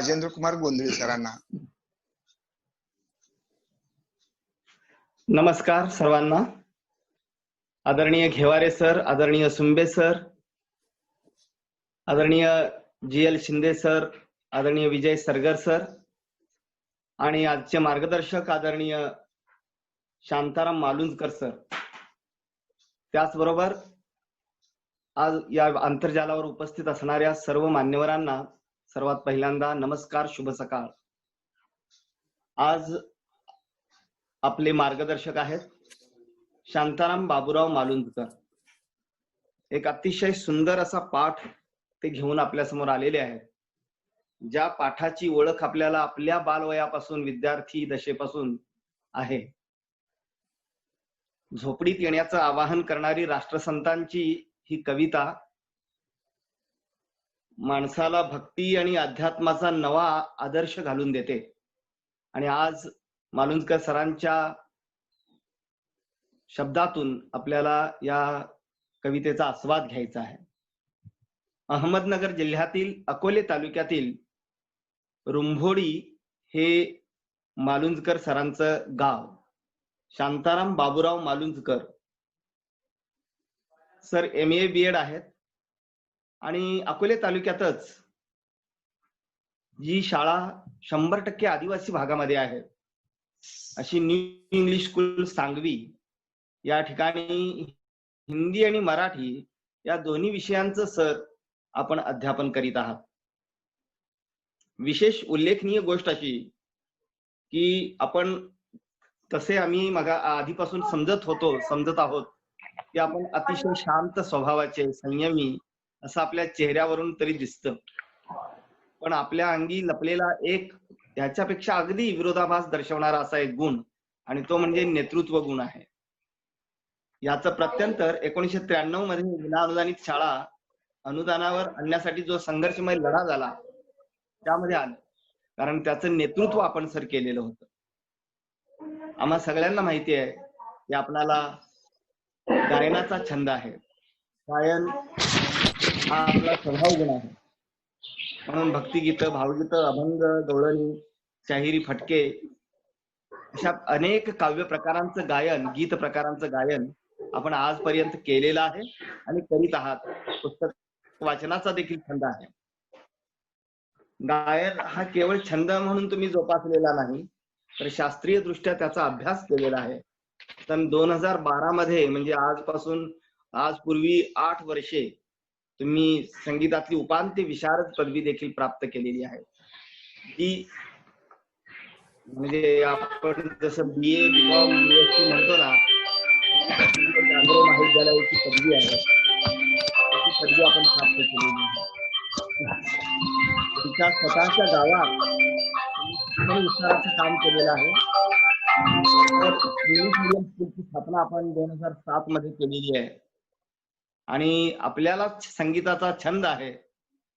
राजेंद्र कुमार गोंधळे सरांना. नमस्कार सर्वांना. आदरणीय घेवारे सर, आदरणीय सुंबे सर, आदरणीय GL शिंदे सर, आदरणीय विजय सरगर सर आणि आजचे मार्गदर्शक आदरणीय शांताराम मालुंजकर सर, त्याचबरोबर आज या आंतरजालावर उपस्थित असणाऱ्या सर्व मान्यवरांना सर्वात पहिल्यांदा नमस्कार, शुभ सकाळ. आज आपले मार्गदर्शक आहेत शांताराम बाबूराव मालुंजकर. एक अतिशय सुंदर असा पाठ ते घेऊन आपल्या समोर आलेले आहेत. ज्या पाठाची ओळख आपल्याला आपल्या बालवयापासून, विद्यार्थी दशेपासून आहे. झोपडीत येण्याचं आवाहन करणारी राष्ट्रसंतांची ही कविता माणसाला भक्ती आणि अध्यात्माचा नवा आदर्श घालून देते. आणि आज मालुंजकर सरांच्या शब्दातून आपल्याला या कवितेचा आस्वाद घ्यायचा आहे. अहमदनगर जिल्ह्यातील अकोले तालुक्यातील रुंभोडी हे मालुंजकर सरांचं गाव. Shantaram Baburao Malunjkar sir MA BEd आहेत आणि अकोले तालुक्यातच जी शाळा 100% आदिवासी भागामध्ये आहे अशी न्यू इंग्लिश स्कूल सांगवी या ठिकाणी हिंदी आणि मराठी या दोन्ही विषयांचं सर आपण अध्यापन करीत आहात. विशेष उल्लेखनीय गोष्ट अशी की आपण तसे आम्ही आधीपासून समजत आहोत की आपण अतिशय शांत स्वभावाचे, संयमी असं आपल्या चेहऱ्यावरून तरी दिसतं. पण आपल्या अंगी लपलेला एक ह्याच्यापेक्षा अगदी विरोधाभास दर्शवणारा असा एक गुण, आणि तो म्हणजे नेतृत्व गुण आहे. याचं प्रत्यंतर 1993 मध्ये विनाअनुदानित शाळा अनुदानावर आणण्यासाठी जो संघर्षमय लढा झाला त्यामध्ये आलं, कारण त्याचं नेतृत्व आपण सर केलेलं होतं. आम्हा सगळ्यांना माहिती आहे की आपणाला गायनाचा छंद आहे. गायन हा आपला स्वभाव गुण आहे. म्हणून भक्तिगीतं, भावगीतं, अभंग, गवळणी, शाहिरी, फटके अशा अनेक काव्य प्रकारांचं गायन, गीत प्रकारांचं गायन आपण आजपर्यंत केलेलं आहे आणि करीत आहात. पुस्तक वाचनाचा देखील छंद आहे. गायन हा केवळ छंद म्हणून तुम्ही जोपासलेला नाही, तर शास्त्रीय दृष्ट्या त्याचा अभ्यास केलेला आहे. सन 2012 मध्ये म्हणजे आज पूर्वी 8 वर्षे तुम्ही संगीतातली उपांत्य विशारद पदवी देखील प्राप्त केलेली आहे. ती म्हणजे आपण जसं BA, BCom, BSc म्हणतो ना, महाविद्यालयाची पदवी आहे, ती पदवी आपण प्राप्त केलेली आहे. तिच्या स्वतःच्या गावात विस्ताराचं काम केलेलं आहे. इंग्लिश मीडियम स्कूलची स्थापना आपण 2007 मध्ये केलेली आहे. आणि आपल्याला संगीताचा छंद आहे,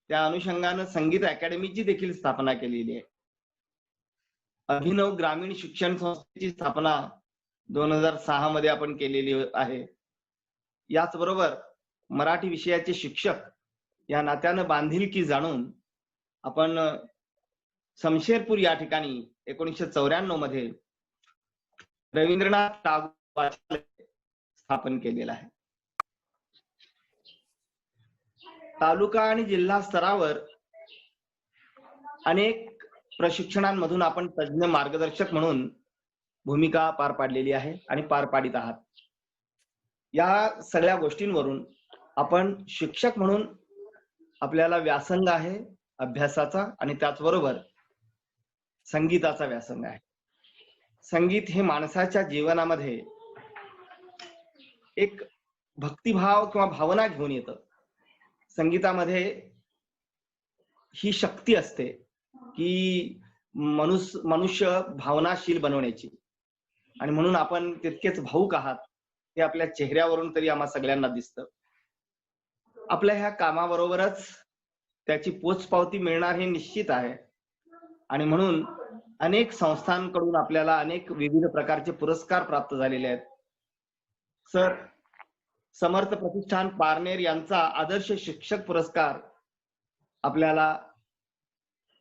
त्या अनुषंगानं संगीत अकॅडमीची देखील स्थापना केलेली आहे. अभिनव ग्रामीण शिक्षण संस्थेची स्थापना 2006 मध्ये आपण केलेली आहे. याचबरोबर मराठी विषयाचे शिक्षक या नात्यानं बांधिलकी जाणून आपण शमशेरपूर या ठिकाणी 1994 मध्ये रवींद्रनाथ टागोर वाचनालय स्थापन केलेलं आहे. तालुका आणि जिल्हा स्तरावर अनेक प्रशिक्षणांमधून आपण तज्ञ मार्गदर्शक म्हणून भूमिका पार पाडलेली आहे आणि पार पाडित आहात. या सगळ्या गोष्टींवरून आपण शिक्षक म्हणून आपल्याला व्यासंग आहे अभ्यासाचा, आणि त्याचबरोबर संगीताचा व्यासंग आहे. संगीत हे माणसाच्या जीवनामध्ये एक भक्तिभाव किंवा भावना घेऊन येतं. संगीतामध्ये ही शक्ती असते की मनुष्य भावनाशील बनवण्याची, आणि म्हणून आपण तितकेच भावुक आहात हे आपल्या चेहऱ्यावरून तरी आम्हा सगळ्यांना दिसतं. आपल्या ह्या कामाबरोबरच त्याची पोचपावती मिळणार हे निश्चित आहे, आणि म्हणून अनेक संस्थांकडून आपल्याला अनेक विविध प्रकारचे पुरस्कार प्राप्त झालेले आहेत. सर समर्थ प्रतिष्ठान पारनेर यांचा आदर्श शिक्षक पुरस्कार आपल्याला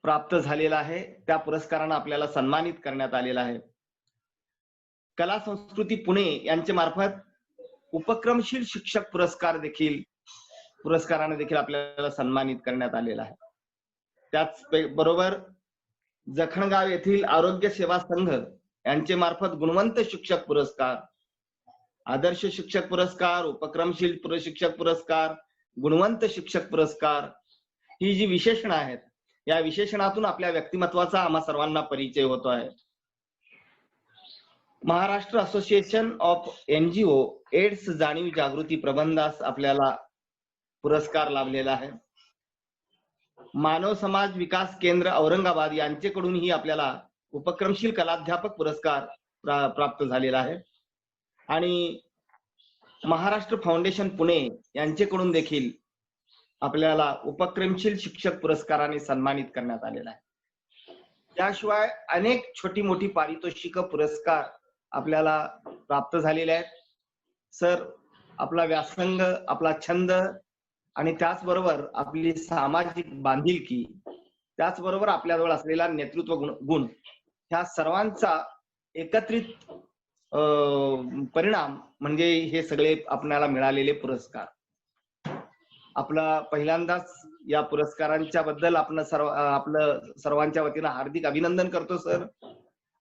प्राप्त झालेला आहे. त्या पुरस्कारानं आपल्याला सन्मानित करण्यात आलेला आहे. कला संस्कृती पुणे यांच्या मार्फत उपक्रमशील शिक्षक पुरस्काराने देखील आपल्याला सन्मानित करण्यात आलेला आहे. त्याच बरोबर जखणगाव येथील आरोग्य सेवा संघ यांचे मार्फत गुणवंत शिक्षक पुरस्कार, आदर्श शिक्षक पुरस्कार, उपक्रमशील शिक्षक पुरस्कार, गुणवंत शिक्षक पुरस्कार ही जी विशेषणं आहेत, या विशेषणातून आपल्या व्यक्तिमत्वाचा आम्हा सर्वांना परिचय होतो आहे. Maharashtra association of NGO AIDS जाणीव जागृती प्रबंधास आपल्याला पुरस्कार लाभलेला आहे. मानव समाज विकास केंद्र औरंगाबाद यांच्याकडूनही आपल्याला उपक्रमशील कलाध्यापक पुरस्कार प्राप्त झालेला आहे. आणि महाराष्ट्र फाउंडेशन पुणे यांच्याकडून देखील आपल्याला उपक्रमशील शिक्षक पुरस्काराने सन्मानित करण्यात आलेला आहे. त्याशिवाय अनेक छोटी मोठी पारितोषिक पुरस्कार आपल्याला प्राप्त झालेले आहेत. सर, आपला व्यासंग, आपला छंद आणि त्याचबरोबर आपली सामाजिक बांधिलकी, त्याचबरोबर आपल्याजवळ असलेला नेतृत्व गुण ह्या सर्वांचा एकत्रित परिणाम म्हणजे हे सगळे आपल्याला मिळालेले पुरस्कार. आपला पहिल्यांदाच या पुरस्कारांच्या बद्दल आपलं सर्वांच्या वतीनं हार्दिक अभिनंदन करतो सर,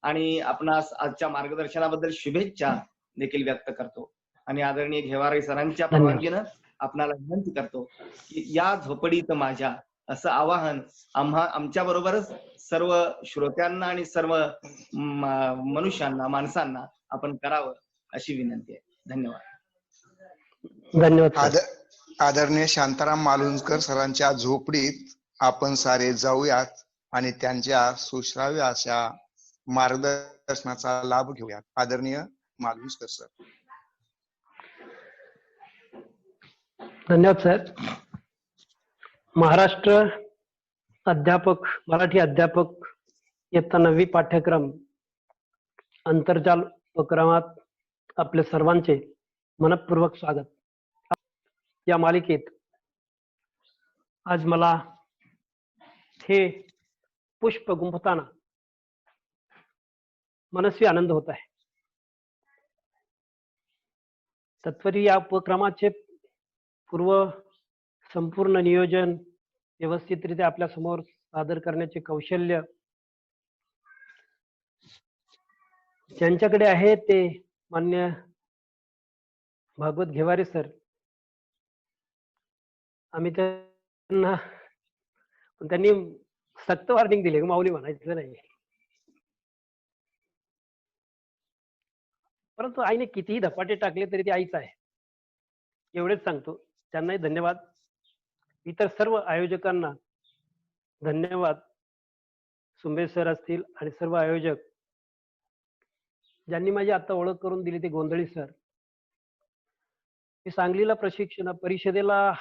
आणि आपणास आजच्या मार्गदर्शनाबद्दल शुभेच्छा देखील व्यक्त करतो. आणि आदरणीय घेवारे सरांच्या परवानगीनं आपणाला विनंती करतो की या झोपडीत माझ्या असं आवाहन आमच्या बरोबरच सर्व श्रोत्यांना आणि सर्व माणसांना आपण करावं अशी विनंती आहे. धन्यवाद. धन्यवाद. आदरणीय शांताराम मालुंजकर सरांच्या झोपडीत आपण सारे जाऊयात आणि त्यांच्या सुश्राव्य अशा मार्गदर्शनाचा लाभ घेऊयात. आदरणीय मालुंजकर सर. धन्यवाद सर. महाराष्ट्र अध्यापक, मराठी अध्यापक इयत्ता 9वी पाठ्यक्रम आंतरजाल उपक्रमात आपले सर्वांचे मनपूर्वक स्वागत. या मालिकेत आज मला हे पुष्प गुंफताना मनस्वी आनंद होत आहे. तत्परी या उपक्रमाचे संपूर्ण नियोजन व्यवस्थितरित्या आपल्या समोर सादर करण्याचे कौशल्य ज्यांच्याकडे आहे ते मान्य भागवत घेवारे सर. आम्ही त्यांनी सक्त वॉर्निंग दिली, माऊली म्हणायचं नाही. परंतु आईने कितीही धपाटे टाकले तरी ती आईच आहे, एवढेच सांगतो. त्यांनाही धन्यवाद. इतर सर्व आयोजकांना धन्यवाद. सुंबे सर असतील आणि सर्व आयोजक ज्यांनी माझी आता ओळख करून दिली ते गोंधळी सर. मी सांगलीला प्रशिक्षण परिषदेला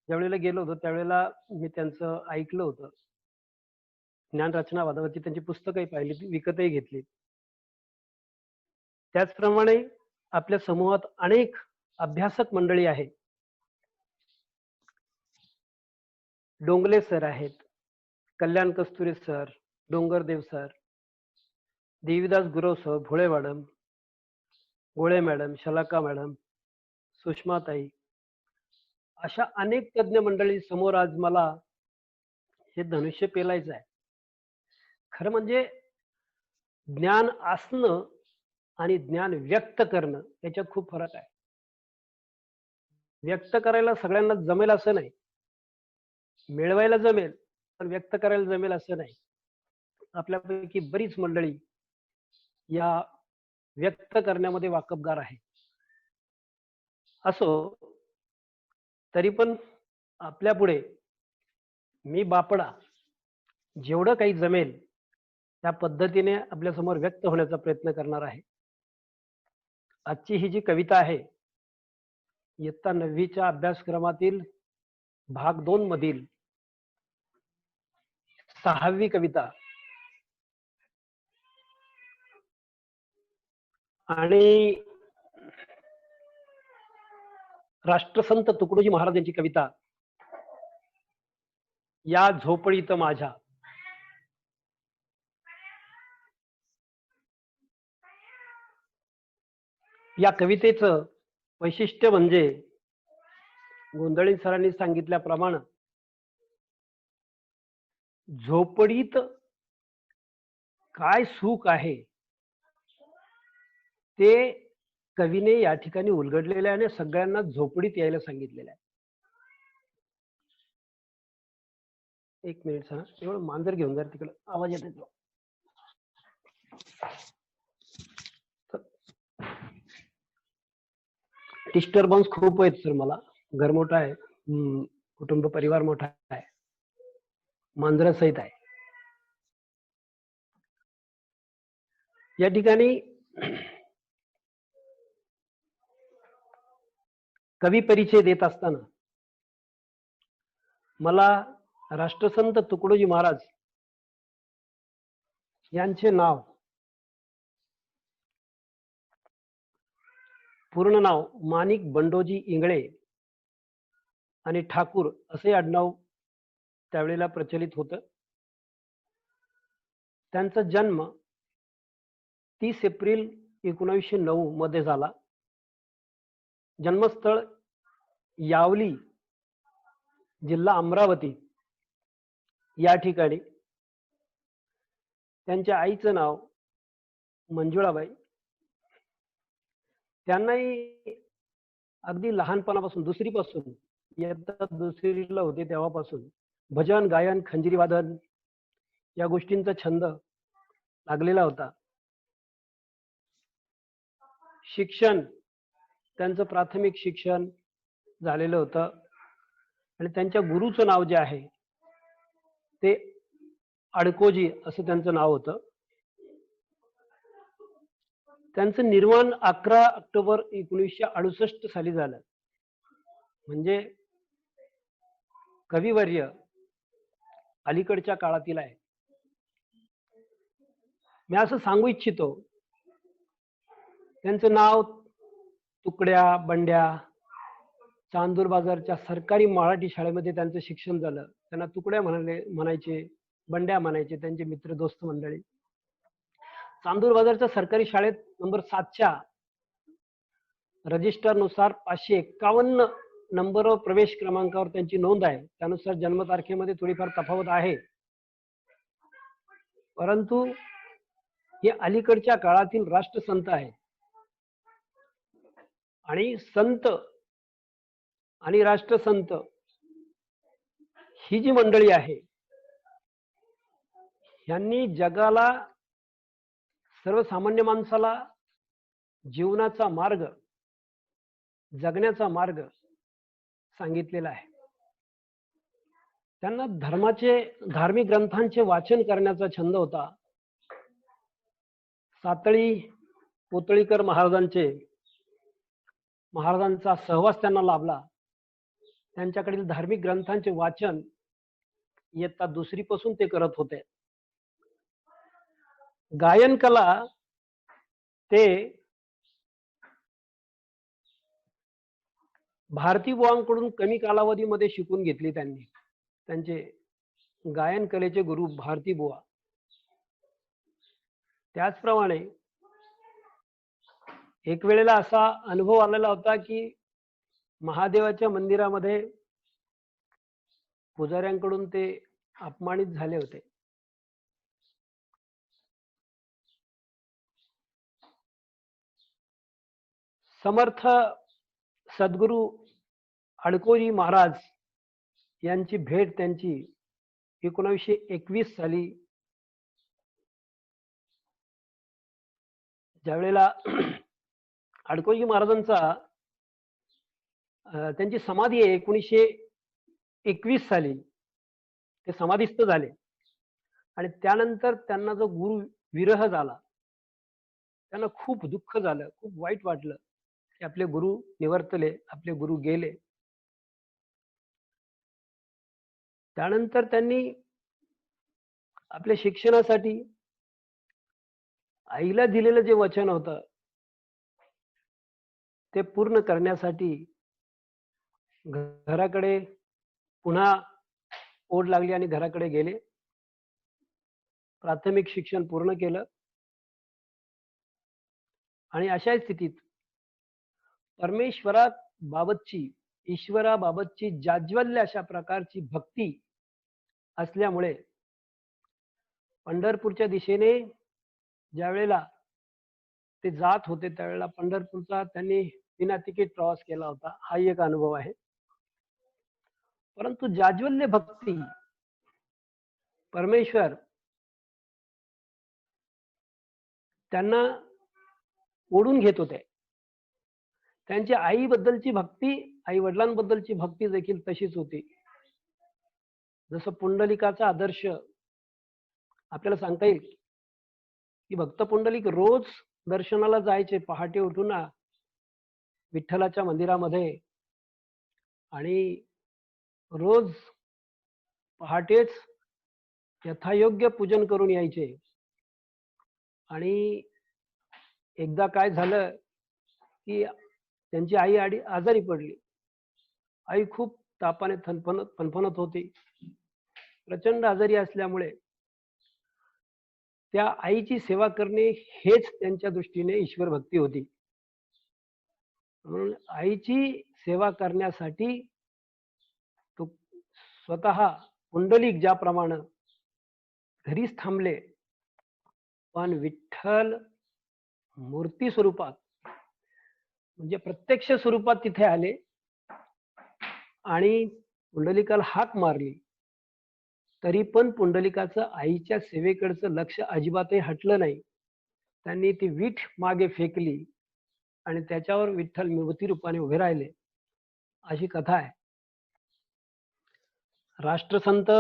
ज्यावेळेला गेलो होतो त्यावेळेला मी त्यांचं ऐकलं होतं. ज्ञान रचनावादावरची त्यांची पुस्तकही पाहिली, विकतही घेतली. त्याचप्रमाणे आपल्या समूहात अनेक अभ्यासक मंडळी आहे. डोंगले सर आहेत, Kalyan Kasture sir, Dongardev sir, Devidas Gurav sir, Bhole madam, Gole madam, Shalaka madam, सुषमाताई, अशा अनेक तज्ञ मंडळी समोर आज मला हे धनुष्य पेलायचं आहे. खरं म्हणजे ज्ञान असणं आणि ज्ञान व्यक्त करणं याच्यात खूप फरक आहे. व्यक्त करायला सगळ्यांना जमेल असं नाही, मिळवायला जमेल पण व्यक्त करायला जमेल असं नाही. आपल्यापैकी बरीच मंडळी या व्यक्त करण्यामध्ये वाकबगार आहे. असो तरी पण आपल्या पुढे मी बापडा जेवढं काही जमेल त्या पद्धतीने आपल्या समोर व्यक्त होण्याचा प्रयत्न करणार आहे. आजची ही जी कविता आहे इयत्ता 9वीच्या अभ्यासक्रमातील भाग 2 मधील 6वी कविता आणि राष्ट्रसंत तुकडोजी महाराज यांची कविता या झोपडीत माझ्या. या कवितेचं वैशिष्ट्य म्हणजे गोंधळी सरांनी सांगितल्याप्रमाणे झोपडीत काय सुख आहे ते कवीने या ठिकाणी उलगडलेले आहे आणि सगळ्यांना झोपडीत यायला सांगितलेलं आहे. एक मिनिट सर, एवढं मांजर घेऊन जा तिकडे, आवाज येत येतो. डिस्टर्बन्स खूप आहेत सर, मला घर मोठा आहे, कुटुंब परिवार मोठा आहे, मांजरा सहित आहे. या ठिकाणी कवी परिचय देत असताना मला राष्ट्रसंत तुकडोजी महाराज यांचे नाव, पूर्ण नाव माणिक बंडोजी इंगळे आणि ठाकूर असे आडनाव त्यावेळेला प्रचलित होतं. त्यांचा जन्म 30 एप्रिल 1909 मध्ये झाला. जन्मस्थळ यावली, जिल्हा अमरावती या ठिकाणी. त्यांच्या आईचं नाव मंजुळाबाई. त्यांनाही अगदी लहानपणापासून, दुसरीपासून, इयत्ता दुसरीला होते तेव्हापासून भजन, गायन, खंजिरी वादन या गोष्टींचा छंद लागलेला होता. शिक्षण, त्यांचं प्राथमिक शिक्षण झालेलं होतं आणि त्यांच्या गुरुचं नाव जे आहे ते अडकोजी असं त्यांचं नाव होतं. त्यांचं निर्माण 11 ऑक्टोबर 1968 साली झालं. म्हणजे कविवर्य अलीकडच्या काळातील आहे. मी असं सांगू इच्छितो, त्यांचं नाव तुकड्या, बंड्या, चांदूर बाजारच्या सरकारी मराठी शाळेमध्ये त्यांचं शिक्षण झालं. त्यांना तुकड्या म्हणायचे, बंड्या म्हणायचे त्यांचे मित्र दोस्त मंडळी. चांदूर बाजारच्या सरकारी शाळेत नंबर 7च्या रजिस्टर नुसार 551 नंबर प्रवेश क्रमांकावर त्यांची नोंद आहे. त्यानुसार जन्मतारखेमध्ये थोडीफार तफावत आहे, परंतु हे अलीकडच्या काळातील राष्ट्रसंत आहे. आणि संत आणि राष्ट्रसंत ही जी मंडळी आहे, यांनी जगाला, सर्वसामान्य माणसाला जीवनाचा मार्ग, जगण्याचा मार्ग सांगितलेला आहे. त्यांना धार्मिक ग्रंथांचे वाचन करण्याचा छंद होता. सातळी पोतळीकर महाराजांचा सहवास त्यांना लाभला. त्यांच्याकडील धार्मिक ग्रंथांचे वाचन इयत्ता दुसरीपासून ते करत होते. गायन कला ते भारती बुवांकडून कमी कालावधीमध्ये शिकून घेतली त्यांनी. त्यांचे गायन कलेचे गुरु भारती बुवा. त्याचप्रमाणे एक वेळेला असा अनुभव आलेला होता की महादेवाच्या मंदिरामध्ये पुजाऱ्यांकडून ते अपमानित झाले होते. समर्थ सद्गुरू अडकोजी महाराज यांची भेट त्यांची 1921 साली, ज्यावेळेला अडकोजी महाराजांचा त्यांची समाधी आहे 1921 साली ते समाधीस्थ झाले. आणि त्यानंतर त्यांना जो गुरु विरह झाला, त्यांना खूप दुःख झालं, खूप वाईट वाटलं की आपले गुरु निवर्तले, आपले गुरु गेले. त्यानंतर त्यांनी आपल्या शिक्षणासाठी आईला दिलेलं जे वचन होतं ते पूर्ण करण्यासाठी घराकडे पुन्हा ओढ लागली आणि घराकडे गेले. प्राथमिक शिक्षण पूर्ण केलं आणि अशा स्थितीत परमेश्वराबाबतची, ईश्वराबाबतची जाज्वल्य अशा प्रकारची भक्ती असल्यामुळे पंढरपूरच्या दिशेने ज्या वेळेला ते जात होते त्यावेळेला पंढरपूरचा त्यांनी विना तिकीट प्रवास केला होता. हा एक अनुभव आहे. परंतु जाज्वल्य भक्ती, परमेश्वर त्यांना ओढून घेत होते. त्यांची आईबद्दलची भक्ती, आई वडिलांबद्दलची भक्ती देखील तशीच होती. जसं पुंडलिकाचा आदर्श आपल्याला सांगता येईल की भक्त पुंडलिक रोज दर्शनाला जायचे पहाटे उठून विठ्ठलाच्या मंदिरामध्ये आणि रोज पहाटेच यथायोग्य पूजन करून यायचे. आणि एकदा काय झालं की त्यांची आई आजारी पडली. आई खूप तापाने फणफणत होती. प्रचंड आजारी असल्यामुळे त्या आईची सेवा करणे हेच त्यांच्या दृष्टीने ईश्वर भक्ती होती. म्हणून आईची सेवा करण्यासाठी तो स्वतः पुंडलिक ज्याप्रमाणे घरीच थांबले, पण विठ्ठल मूर्ती स्वरूपात म्हणजे प्रत्यक्ष स्वरूपात तिथे आले आणि पुंडलिकाला हाक मारली. तरी पण पुंडलिकाचं आईच्या सेवेकडचं लक्ष अजिबातही हटलं नाही. त्यांनी ती वीट मागे फेकली आणि त्याच्यावर विठ्ठल मूर्ती रूपाने उभे राहिले, अशी कथा आहे. राष्ट्रसंत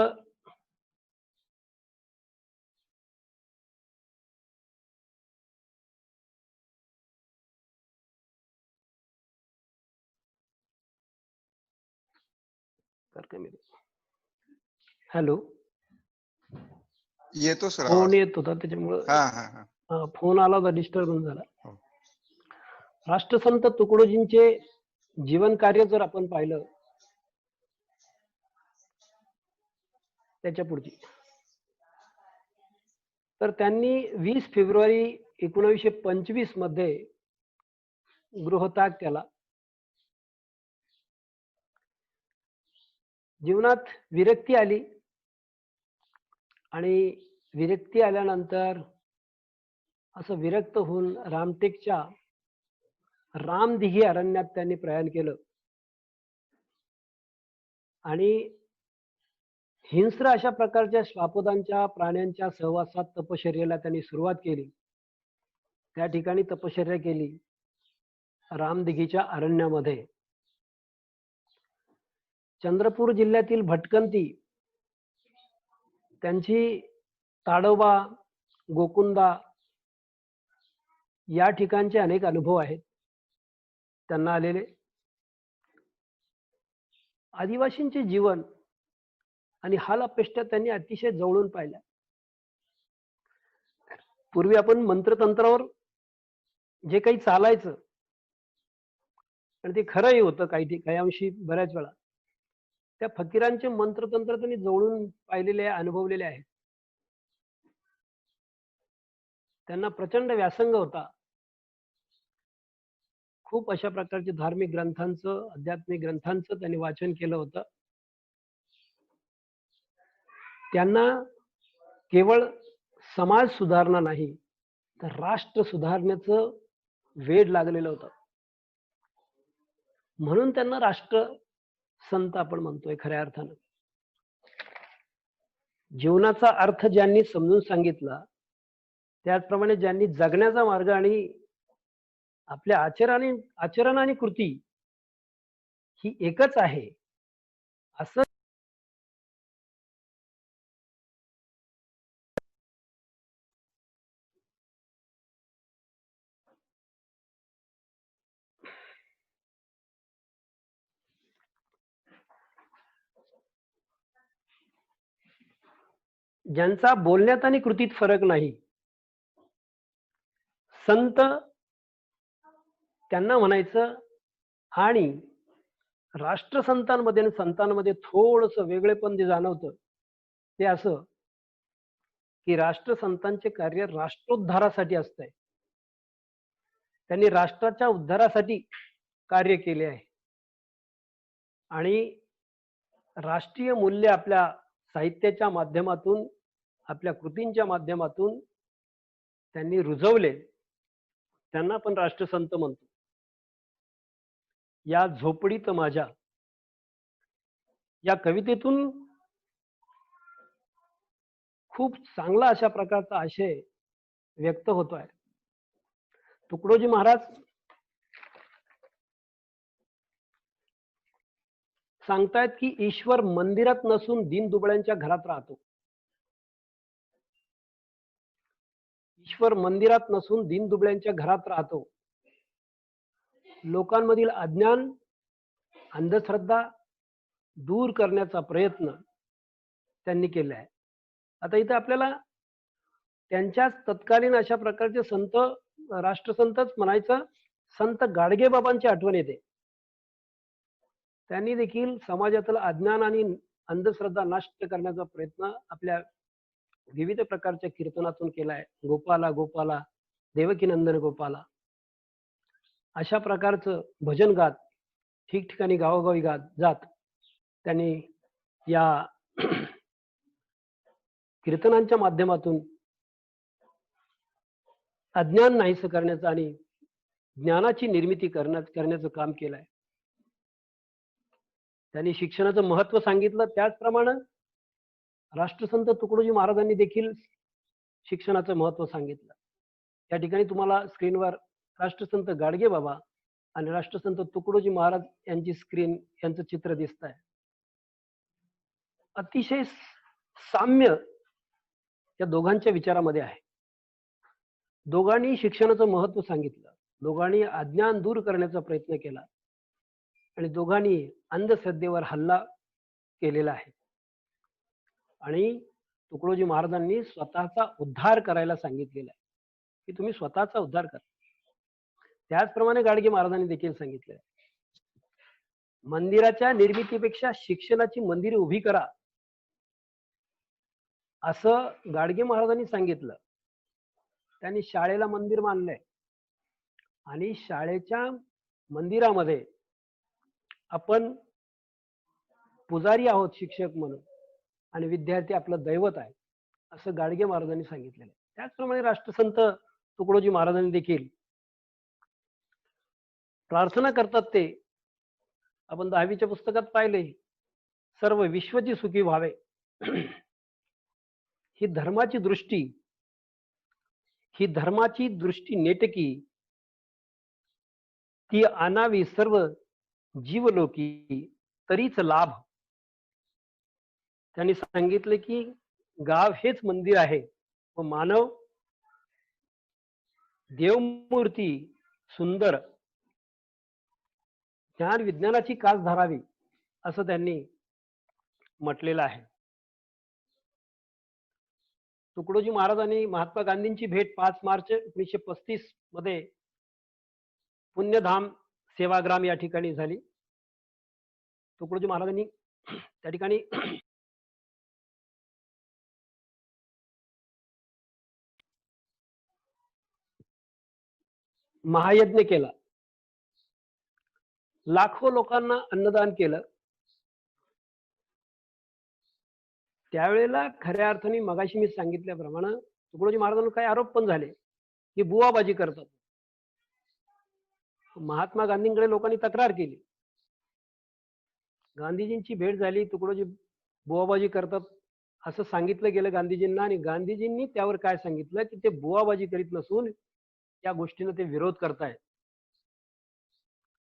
हॅलो, येतो सर फोन आवाज. येत होता त्याच्यामुळे हा हा हा फोन आला होता, डिस्टर्बन्स झाला. हो. राष्ट्रसंत तुकडोजींचे जीवन कार्य जर आपण पाहिलं त्याच्या पुढची, तर त्यांनी 20 फेब्रुवारी 1925 मध्ये गृहत्याग केला. जीवनात विरक्ती आली आणि विरक्ती आल्यानंतर असं विरक्त होऊन रामटेकच्या रामदिघी अरण्यात त्यांनी प्रयाण केलं आणि हिंस्र अशा प्रकारच्या श्वापदांच्या प्राण्यांच्या सहवासात तपश्चर्येला त्यांनी सुरुवात केली. त्या ठिकाणी तपश्चर्या केली रामदिघीच्या अरण्यामध्ये. चंद्रपूर जिल्ह्यातील भटकंती त्यांची ताडोबा, गोकुंदा या ठिकाणचे अनेक अनुभव आहेत त्यांना आलेले. आदिवासींचे जीवन आणि हाल अपेष्टा त्यांनी अतिशय जवळून पाहिल्या. पूर्वी आपण मंत्रतंत्रावर जे काही चालायचं आणि ते खरंही होतं काही अंशी बऱ्याच वेळा, त्या फकीरांचे मंत्रतंत्र त्यांनी जवळून पाहिलेले, अनुभवलेले आहेत. त्यांना प्रचंड व्यासंग होता. खूप अशा प्रकारचे धार्मिक ग्रंथांचं, आध्यात्मिक ग्रंथांचं त्यांनी वाचन केलं होतं. त्यांना केवळ समाज सुधारणा नाही तर राष्ट्र सुधारण्याचं वेड लागलेलं होतं. म्हणून त्यांना राष्ट्र संत आपण म्हणतोय खऱ्या अर्थानं. जीवनाचा अर्थ ज्यांनी समजून सांगितला, त्याचप्रमाणे ज्यांनी जगण्याचा मार्ग आणि आपल्या आचरण आणि कृती ही एकच आहे असं ज्यांचा बोलण्यात आणि कृतीत फरक नाही, संत त्यांना म्हणायचं. आणि राष्ट्रसंतांमध्ये आणि संतांमध्ये थोडस वेगळेपण जे जाणवतं ते असं की राष्ट्रसंतांचे कार्य राष्ट्रोद्धारासाठी असतंय. त्यांनी राष्ट्राच्या उद्धारासाठी कार्य केले आहे आणि राष्ट्रीय मूल्य आपल्या साहित्याच्या माध्यमातून, आपल्या कृतींच्या माध्यमातून त्यांनी रुजवले. त्यांना आपण राष्ट्रसंत म्हणतो. या झोपडीत माझ्या या कवितेतून खूप चांगला अशा प्रकारचा आशय व्यक्त होतो आहे. तुकडोजी महाराज सांगतायत की ईश्वर मंदिरात नसून दीनदुबळ्यांच्या घरात राहतो. ईश्वर मंदिरात नसून दीनदुबळ्यांच्या घरात राहतो. लोकांमधील अज्ञान, अंधश्रद्धा दूर करण्याचा प्रयत्न त्यांनी केला आहे. आता इथे आपल्याला त्यांच्याच तत्कालीन अशा प्रकारचे संत, राष्ट्रसंतच म्हणायचं, संत गाडगे बाबांची आठवण येते. त्यांनी देखील समाजातील अज्ञान आणि अंधश्रद्धा नष्ट करण्याचा प्रयत्न आपल्या विविध प्रकारच्या कीर्तनातून केला आहे. गोपाला गोपाला देवकी नंदन गोपाला अशा प्रकारचं भजन गात, ठिकठिकाणी गावोगावी जात त्यांनी या कीर्तनांच्या माध्यमातून अज्ञान नाहीसं करण्याचं आणि ज्ञानाची निर्मिती करण्याचं काम केलं आहे. त्यांनी शिक्षणाचं महत्व सांगितलं. त्याचप्रमाणे राष्ट्रसंत तुकडोजी महाराजांनी देखील शिक्षणाचं महत्व सांगितलं. या ठिकाणी तुम्हाला स्क्रीनवर राष्ट्रसंत गाडगे बाबा आणि राष्ट्रसंत तुकडोजी महाराज यांची स्क्रीन, यांचं चित्र दिसत आहे. अतिशय साम्य या दोघांच्या विचारामध्ये आहे. दोघांनी शिक्षणाचं महत्व सांगितलं, दोघांनी अज्ञान दूर करण्याचा प्रयत्न केला आणि दोघांनी अंधश्रद्धेवर हल्ला केलेला आहे. आणि तुकडोजी महाराजांनी स्वतःचा उद्धार करायला सांगितलेला आहे की तुम्ही स्वतःचा उद्धार करा. त्याचप्रमाणे गाडगे महाराजांनी देखील सांगितले, मंदिराच्या निर्मितीपेक्षा शिक्षणाची मंदिरे उभी करा, असं गाडगे महाराजांनी सांगितलं. त्यांनी शाळेला मंदिर मानलंय आणि शाळेच्या मंदिरामध्ये आपण पुजारी आहोत शिक्षक म्हणून, आणि विद्यार्थी आपलं दैवत आहे, असं गाडगे महाराजांनी सांगितलेलं आहे. त्याचप्रमाणे राष्ट्रसंत तुकडोजी महाराजांनी देखील प्रार्थना करतात. ते आपण 10वीच्या पुस्तकात पाहिले, सर्व विश्वची सुखी व्हावे. ही धर्माची दृष्टी नेटकी, ती आणावी सर्व जीवलोकी तरीच लाभ. त्यांनी सांगितले की गाव हेच मंदिर आहे व मानव देवमूर्ती सुंदर ज्ञान विज्ञानाची कास धरावी, असं त्यांनी म्हटलेलं आहे. तुकडोजी महाराजांनी महात्मा गांधींची भेट 5 मार्च 1935 मध्ये पुण्यधाम सेवाग्राम या ठिकाणी झाली. तुकडोजी महाराजांनी त्या ठिकाणी महायज्ञ केला, लाखो लोकांना अन्नदान केलं. त्यावेळेला खऱ्या अर्थाने मगाशी मी सांगितल्याप्रमाणे तुकडोजी महाराजांना काही आरोप पण झाले की बुवाबाजी करतात. महात्मा गांधींकडे लोकांनी तक्रार केली. गांधीजींची भेट झाली, तुकडोजी बुवाबाजी करतात असं सांगितलं गेलं गांधीजींना, आणि गांधीजींनी त्यावर काय सांगितलं की ते बुवाबाजी करीत नसून या गोष्टीने ते विरोध करतायत,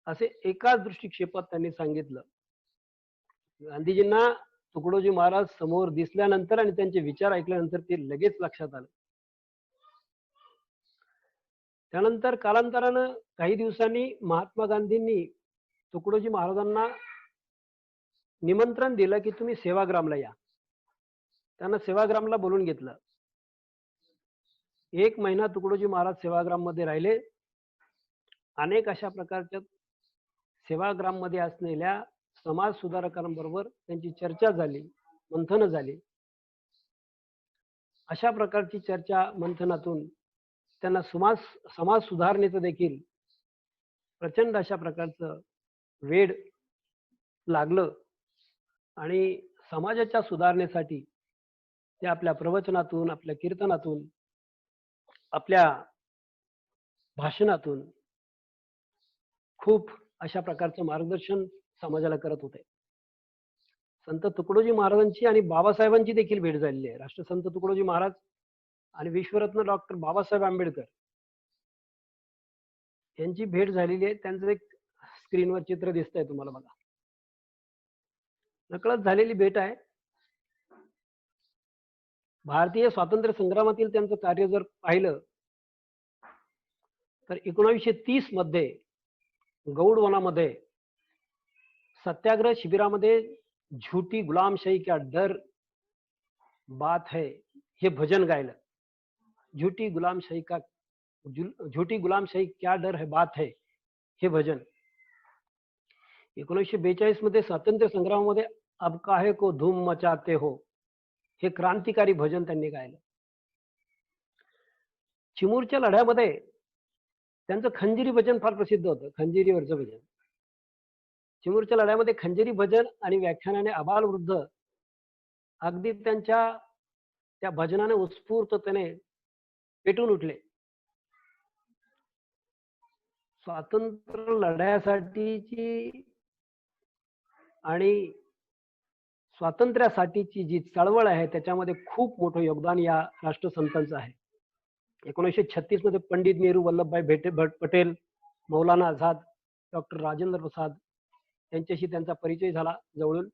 असे एकाच दृष्टिक्षेपात त्यांनी सांगितलं. गांधीजींना तुकडोजी महाराज समोर दिसल्यानंतर आणि त्यांचे विचार ऐकल्यानंतर ते लगेच लक्षात आलं. त्यानंतर कालांतरानं काही दिवसांनी महात्मा गांधींनी तुकडोजी महाराजांना निमंत्रण दिलं की तुम्ही सेवाग्रामला या. त्यांना सेवाग्रामला बोलून घेतलं. 1 महिना तुकडोजी महाराज सेवाग्राम मध्ये राहिले. अनेक अशा प्रकारच्या सेवाग्राम मध्ये असलेल्या समाज सुधारकांबरोबर त्यांची चर्चा झाली, मंथन झाली. अशा प्रकारची चर्चा मंथनातून त्यांना समाज सुधारणेचा देखील प्रचंड अशा प्रकारचं वेड लागलं आणि समाजाच्या सुधारणेसाठी ते आपल्या प्रवचनातून, आपल्या कीर्तनातून, आपल्या भाषणातून खूप अशा प्रकारचं मार्गदर्शन समाजाला करत होते. संत तुकडोजी महाराजांची आणि बाबासाहेबांची देखील भेट झालेली आहे. राष्ट्रसंत तुकडोजी महाराज आणि विश्वरत्न डॉक्टर बाबासाहेब आंबेडकर यांची भेट झालेली आहे. त्यांचं एक स्क्रीनवर चित्र दिसतंय तुम्हाला बघा. नकळत झालेली भेट आहे. भारतीय स्वातंत्र्य संग्रामातील त्यांचं कार्य जर पाहिलं तर 1930 मध्ये गौडवनामध्ये सत्याग्रह शिबिरामध्ये झूठी गुलामशाही क्या डर बात है हे भजन गायलं. झूठी गुलामशाही क्या डर है बात है हे भजन 1942 मध्ये स्वातंत्र्य संग्रामामध्ये अब काहे को धूम मचाते हो हे क्रांतिकारी भजन त्यांनी गायलं. चिमूरच्या लढ्यामध्ये त्यांचं खंजिरी भजन फार प्रसिद्ध होतं. खंजिरीवरचं भजन चिमूरच्या लढ्यामध्ये खंजिरी भजन आणि व्याख्यानाने आबालवृद्ध अगदी त्यांच्या त्या भजनाने उत्स्फूर्ततेने पेटून उठले. स्वातंत्र्य लढ्यासाठीची आणि स्वातंत्र्यासाठीची जी चळवळ आहे त्याच्यामध्ये खूप मोठं योगदान या राष्ट्रसंतांचं आहे. 1936 मध्ये पंडित नेहरू, वल्लभभाई पटेल, मौलाना आझाद, डॉक्टर राजेंद्र प्रसाद यांच्याशी त्यांचा परिचय झाला जवळून.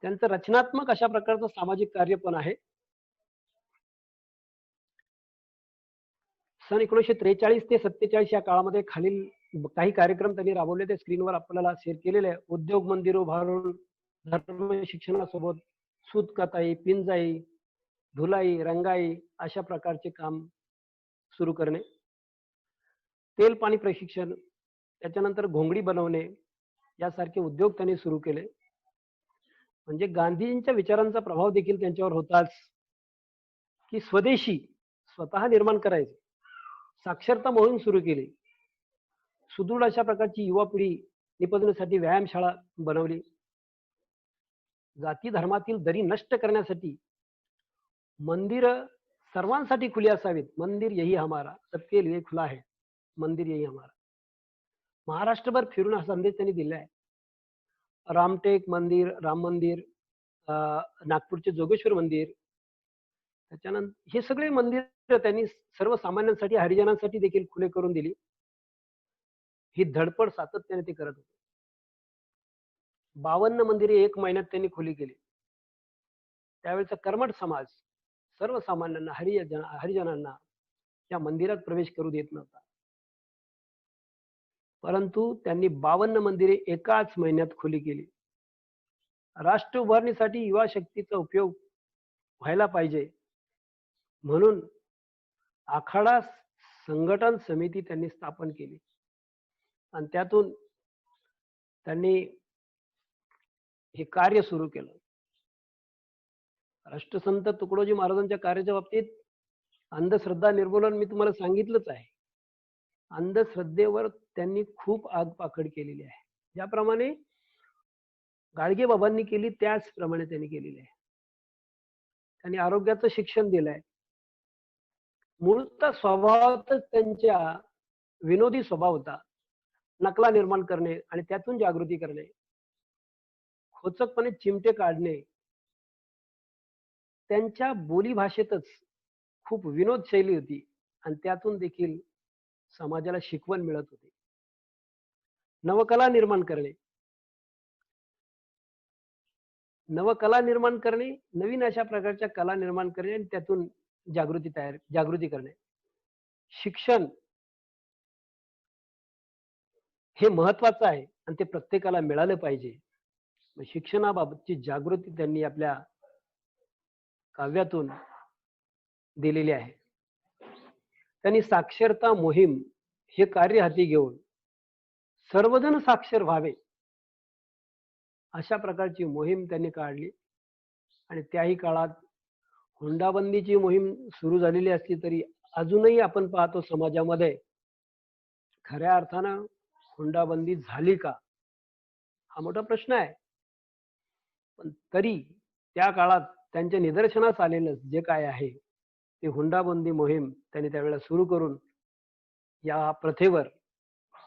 त्यांचं रचनात्मक अशा प्रकारचं सामाजिक कार्य पण आहे. सन 1943 ते 47 या काळामध्ये खालील काही कार्यक्रम त्यांनी राबवले, ते स्क्रीनवर आपल्याला शेअर केलेले आहे. उद्योग मंदिर उभारून धर्म शिक्षणासोबत सूतकताई, पिंजाई, धुलाई, रंगाई अशा प्रकारचे काम सुरू करणे. तेल पाणी प्रशिक्षण, त्याच्यानंतर घोंगडी बनवणे यासारखे उद्योग त्यांनी सुरू केले. म्हणजे गांधीजींच्या विचारांचा प्रभाव देखील त्यांच्यावर होताच की स्वदेशी स्वतः निर्माण करायचे. साक्षरता मोहीम सुरू केली. सुदृढ अशा प्रकारची युवा पिढी निपजण्यासाठी व्यायामशाळा बनवली. जाती धर्मातील दरी नष्ट करण्यासाठी मंदिर सर्वांसाठी खुली असावीत. मंदिर यही हमारा, सबके लिए खुला है, मंदिर यही हमारा. महाराष्ट्रभर फिरून हा संदेश त्यांनी दिला आहे. रामटेक मंदिर, राम मंदिर, नागपूरचे जोगेश्वर मंदिर, त्याच्यानंतर हे सगळे मंदिर त्यांनी सर्वसामान्यांसाठी, हरिजनांसाठी देखील खुले करून दिली. ही धडपड सातत्याने ते करत होते. 52 मंदिरे 1 महिन्यात त्यांनी खुली केली. त्यावेळेचा कर्मठ समाज सर्वसामान्यांना, हरिजनांना त्या मंदिरात प्रवेश करू देत नव्हता. परंतु त्यांनी 52 मंदिरे एकाच महिन्यात खुली केली. राष्ट्र उभारणीसाठी युवा शक्तीचा उपयोग व्हायला पाहिजे म्हणून आखाडा संघटन समिती त्यांनी स्थापन केली आणि त्यातून त्यांनी हे कार्य सुरू केलं. राष्ट्रसंत तुकडोजी महाराजांच्या कार्याच्या बाबतीत अंधश्रद्धा निर्मूलन मी तुम्हाला सांगितलंच आहे. अंधश्रद्धेवर त्यांनी खूप आगपाखड केलेली आहे. ज्याप्रमाणे गाडगे बाबांनी केली त्याचप्रमाणे त्यांनी केलेली आहे. त्यांनी आरोग्याचं शिक्षण दिलंय. मूळतः स्वभावातच त्यांच्या विनोदी स्वभाव होता. नकला निर्माण करणे आणि त्यातून जागृती करणे, खोचकपणे चिमटे काढणे, त्यांच्या बोली भाषेतच खूप विनोद शैली होती आणि त्यातून देखील समाजाला शिकवण मिळत होती. नवकला निर्माण करणे, नवीन अशा प्रकारच्या कला निर्माण करणे आणि त्यातून जागृती करणे. शिक्षण हे महत्वाचं आहे आणि ते प्रत्येकाला मिळालं पाहिजे. शिक्षणाबाबतची जागृती त्यांनी आपल्या काव्यातून दिलेली आहे. त्यांनी साक्षरता मोहीम हे कार्य हाती घेऊन सर्वजण साक्षर व्हावे अशा प्रकारची मोहीम त्यांनी काढली आणि त्याही काळात हुंडाबंदीची मोहीम सुरू झालेली असली तरी अजूनही आपण पाहतो समाजामध्ये खऱ्या अर्थानं हुंडाबंदी झाली का, हा मोठा प्रश्न आहे. पण तरी त्या काळात त्यांच्या निदर्शनास आलेलं जे काय आहे ते हुंडाबंदी मोहीम त्यांनी त्यावेळेला सुरू करून या प्रथेवर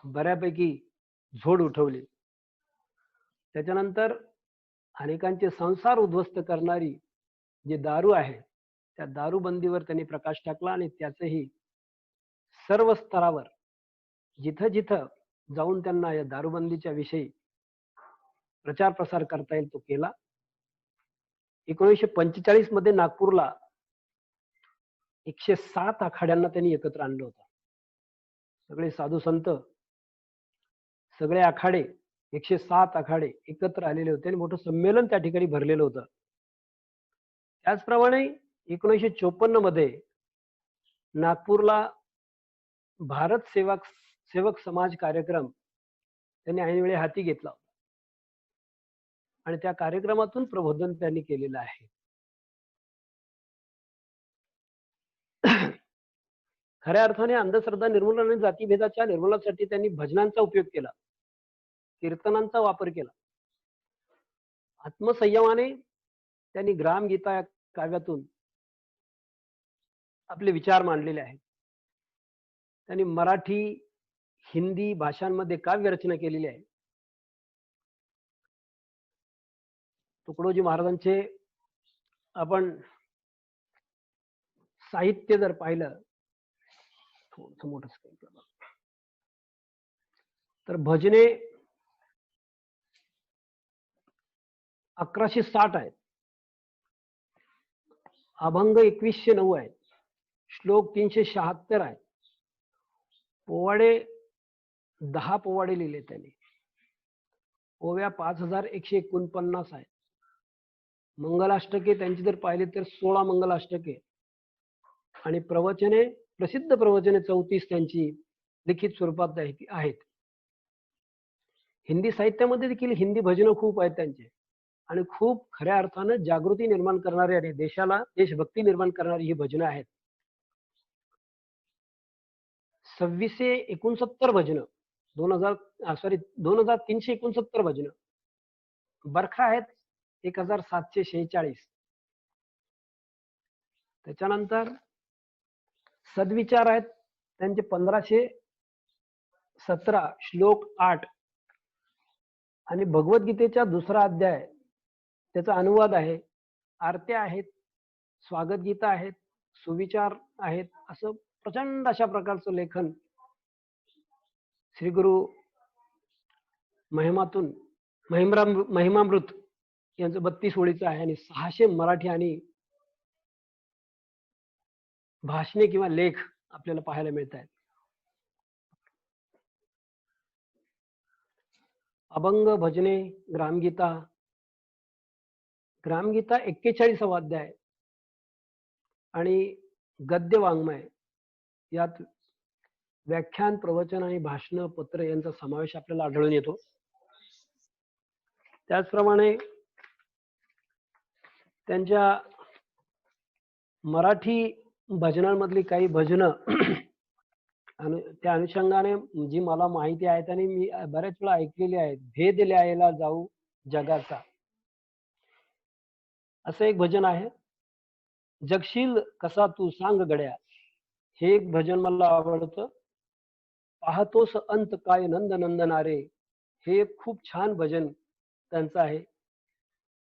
बऱ्यापैकी झोड उठवली. त्याच्यानंतर अनेकांचे संसार उद्ध्वस्त करणारी जे दारू आहे त्या दारूबंदीवर त्यांनी प्रकाश टाकला आणि त्याचंही सर्व स्तरावर जिथं जिथं जाऊन त्यांना या दारूबंदीच्या विषयी प्रचार प्रसार करता येईल तो केला. 1945 मध्ये नागपूरला 107 आखाड्यांना त्यांनी एकत्र आणलं होतं. सगळे साधू संत, सगळे आखाडे, 107 आखाडे एकत्र आलेले होते आणि मोठं संमेलन त्या ठिकाणी भरलेलं होतं. त्याचप्रमाणे 1954 मध्ये नागपूरला भारत सेवक समाज कार्यक्रम त्यांनी ऐनवेळी हाती घेतला आणि त्या कार्यक्रमातून प्रबोधन त्यांनी केलेलं आहे. खऱ्या अर्थाने अंधश्रद्धा निर्मूलन आणि जातीभेदाच्या निर्मूलनासाठी त्यांनी भजनांचा उपयोग केला, कीर्तनांचा वापर केला. आत्मसंयमाने त्यांनी ग्रामगीता या काव्यातून आपले विचार मांडलेले आहेत. त्यांनी मराठी, हिंदी भाषांमध्ये काव्य रचना केलेली आहे. तुकडोजी महाराजांचे आपण साहित्य जर पाहिलं, थोडंसं मोठं स्क्रीन तर भजने 1160 आहेत, अभंग 2109 आहेत, श्लोक 376 आहेत, पोवाडे 10 पोवाडे लिहिले त्यांनी, ओव्या 5149 आहेत, मंगलाष्टके त्यांची जर पाहिली तर 16 मंगलाष्टके आणि प्रवचने, प्रसिद्ध प्रवचने 34 त्यांची लिखित स्वरूपात आहेत. हिंदी साहित्यामध्ये देखील हिंदी भजनं खूप आहेत त्यांचे आणि खूप खऱ्या अर्थानं जागृती निर्माण करणारी आणि देशाला देशभक्ती निर्माण करणारी ही भजनं आहेत. 2669 भजनं, 2369 भजनं, बरखा आहेत 1746. त्याच्यानंतर सद्विचार आहेत त्यांचे 1517, श्लोक 8 आणि भगवद्गीतेचा दुसरा अध्याय त्याचा अनुवाद आहे, आरत्या आहेत, स्वागत गीता आहेत, सुविचार आहेत, असं प्रचंड अशा प्रकारचं लेखन श्री गुरु महिमामृत यांचं 32 ओळीचं आहे आणि 600 मराठी आणि भाषणे किंवा लेख आपल्याला पाहायला मिळत आहेत. अभंग, भजने, ग्रामगीता 41वा अध्याय आणि गद्य वाङ्मय यात व्याख्यान, प्रवचन आणि भाषण, पत्र यांचा समावेश आपल्याला आढळून येतो. त्याचप्रमाणे त्यांच्या मराठी भजनांमधली काही भजनं आणि त्या अनुषंगाने जी मला माहिती आहे आणि मी बऱ्याच वेळा ऐकलेली आहेत. भेद ल्यायला जाऊ जगाचा, असं एक भजन आहे. जगशील कसा तू सांग गड्या, हे एक भजन मला आवडतं. पाहतोस अंत काय नंद नंदनारे, हे एक खूप छान भजन त्यांचं आहे.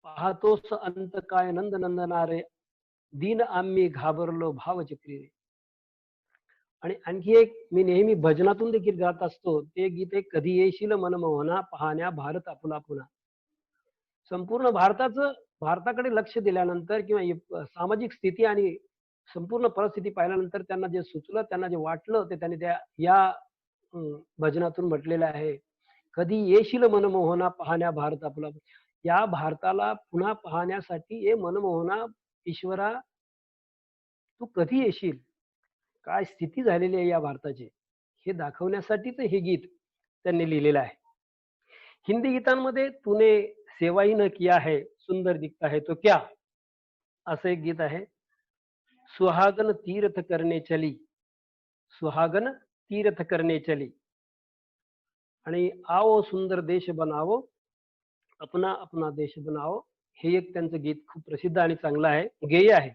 पाहतोस अंत काय नंद नंदनारे, दीन आम्ही घाबरलो भावचक्री रे. आणि आणखी एक मी नेहमी भजनातून देखील गात असतो ते गीत आहे, कधी येशील मनमोहना पाहण्या भारत आपुला पुन्हा. संपूर्ण भारताकडे लक्ष दिल्यानंतर किंवा सामाजिक स्थिती आणि संपूर्ण परिस्थिती पाहिल्यानंतर त्यांना जे सुचलं, त्यांना जे वाटलं ते त्यांनी या भजनातून म्हटलेलं आहे. कधी येशील मनमोहना पाहण्या भारत आपुला, या भारताला पुन्हा पाहण्यासाठी ये मनमोहना, ईश्वरा तू कधी येशील, काय स्थिती झालेली आहे या भारताची हे दाखवण्यासाठीच हे गीत त्यांनी लिहिलेलं आहे. हिंदी गीतांमध्ये तूने सेवा ही न किया है सुंदर दिखता है तो क्या, असं एक गीत आहे. सुहागन तीर्थ करने चली, सुहागन तीर्थ करने चली, आणि आओ सुंदर देश बनावो, अपना अपना देश बनावो, हे एक त्यांचं गीत खूप प्रसिद्ध आणि चांगलं आहे, गेय आहे.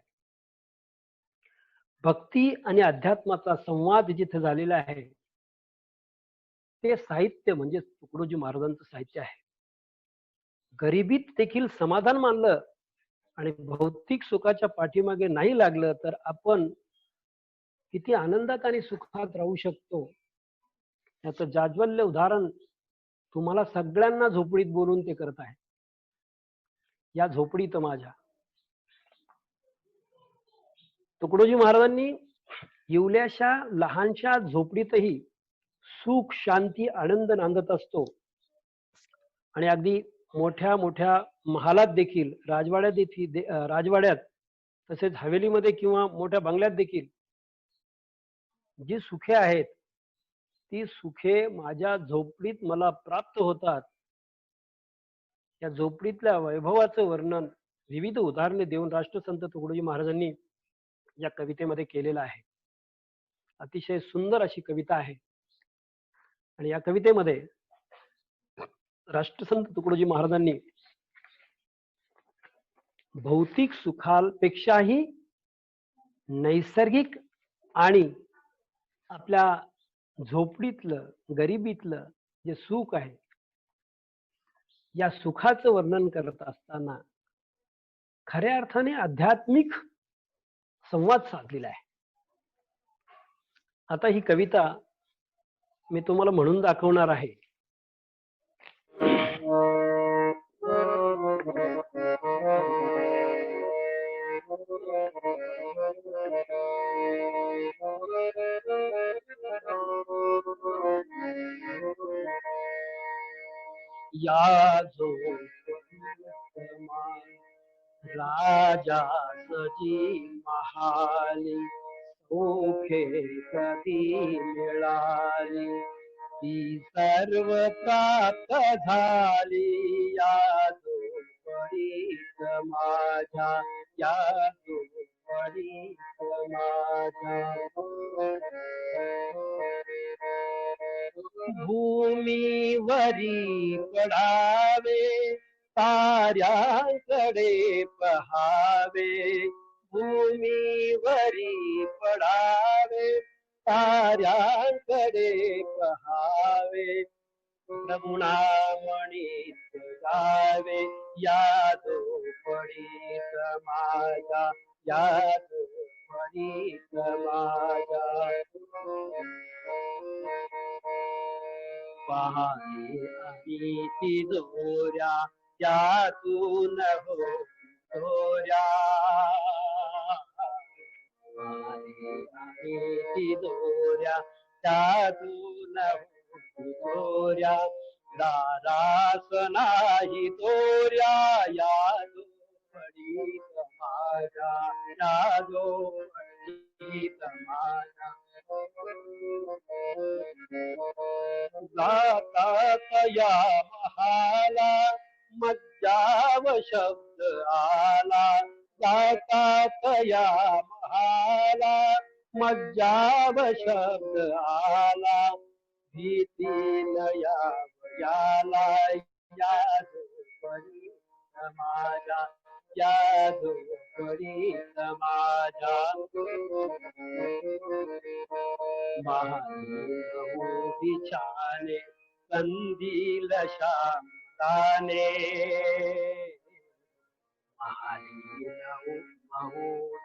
भक्ती आणि अध्यात्माचा संवाद जिथे झालेला आहे ते साहित्य म्हणजे तुकडोजी महाराजांचं साहित्य आहे. गरिबीत देखील समाधान मानलं आणि भौतिक सुखाच्या पाठीमागे नाही लागलं तर आपण किती आनंदात आणि सुखात राहू शकतो याचं जाज्वल्य उदाहरण तुम्हाला सगळ्यांना झोपडीत बोलून ते करत आहे. या झोपडीत माझ्या तुकडोजी महाराजांनी येवल्याशा लहानशा झोपडीतही सुख शांती आनंद नांदत असतो आणि अगदी मोठ्या मोठ्या महालात देखील राजवाड्यात तसेच हवेलीमध्ये किंवा मोठ्या बंगल्यात देखील जी सुखे आहेत ती सुखे माझ्या झोपडीत मला प्राप्त होतात. या झोपडीतल्या वैभवाचं वर्णन विविध उदाहरणे देऊन राष्ट्रसंत तुकडोजी महाराजांनी या कवितेमध्ये केलेलं आहे. अतिशय सुंदर अशी कविता आहे आणि या कवितेमध्ये राष्ट्रसंत तुकडोजी महाराजांनी भौतिक सुखापेक्षाही नैसर्गिक आणि आपल्या झोपडीतलं गरिबीतलं जे सुख आहे या सुखाचं वर्णन करत असताना खऱ्या अर्थाने आध्यात्मिक संवाद साधलेला आहे. आता ही कविता मी तुम्हाला म्हणून दाखवणार आहे. या जो राजा सजी महाली ओखे कधी मिळाली ती सर्व प्राप्त झाली या झोपडीत माझ्या या झोपडीत माझ्या. भूमीवरी पडावे ताऱ्यांकडे पहावे भूमीवरी पडावे ताऱ्यांकडे पहावे रघुणामणीत गावे या झोपडीत माझ्या या झोपडीत माझ्या. पाहणे आम्ही तिजोऱ्या त्यातून हो दोऱ्या पाहणे आम्ही तिजोऱ्या त्यातून हो दोऱ्या दारास नाही दोऱ्या या झोपडीत माझ्या या झोपडीत माझ्या. जातात या महाला मज्जाव शब्द आला जातात या महाला मज्जाव शब्द आला भीतीन याला या झोपडीत माझ्या या झोपडीत माझ्या. बिछाने कंदील शामदाने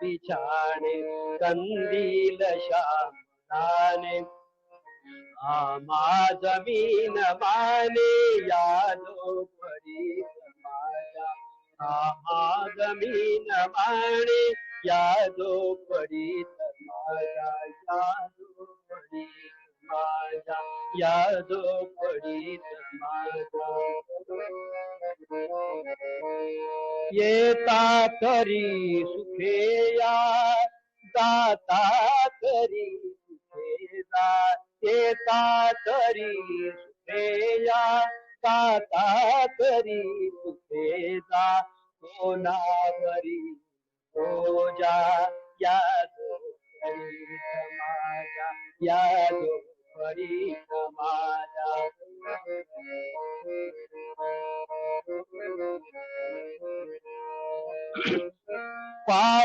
बिछाने कंदील शामदाने आमा जमीन माने या झोपडीत माझ्या आमा जमीन माने या झोपडीत माझ्या या झोपडीत माझ्या या झोपडीत माझ्या. येता तरी सुखे या जाता तरी सुखे जा येता तरी सुखे या जाता तरी सुखे जा कोणावरी ओजा या झोपडीत माझ्या या झोपडीत माझ्या.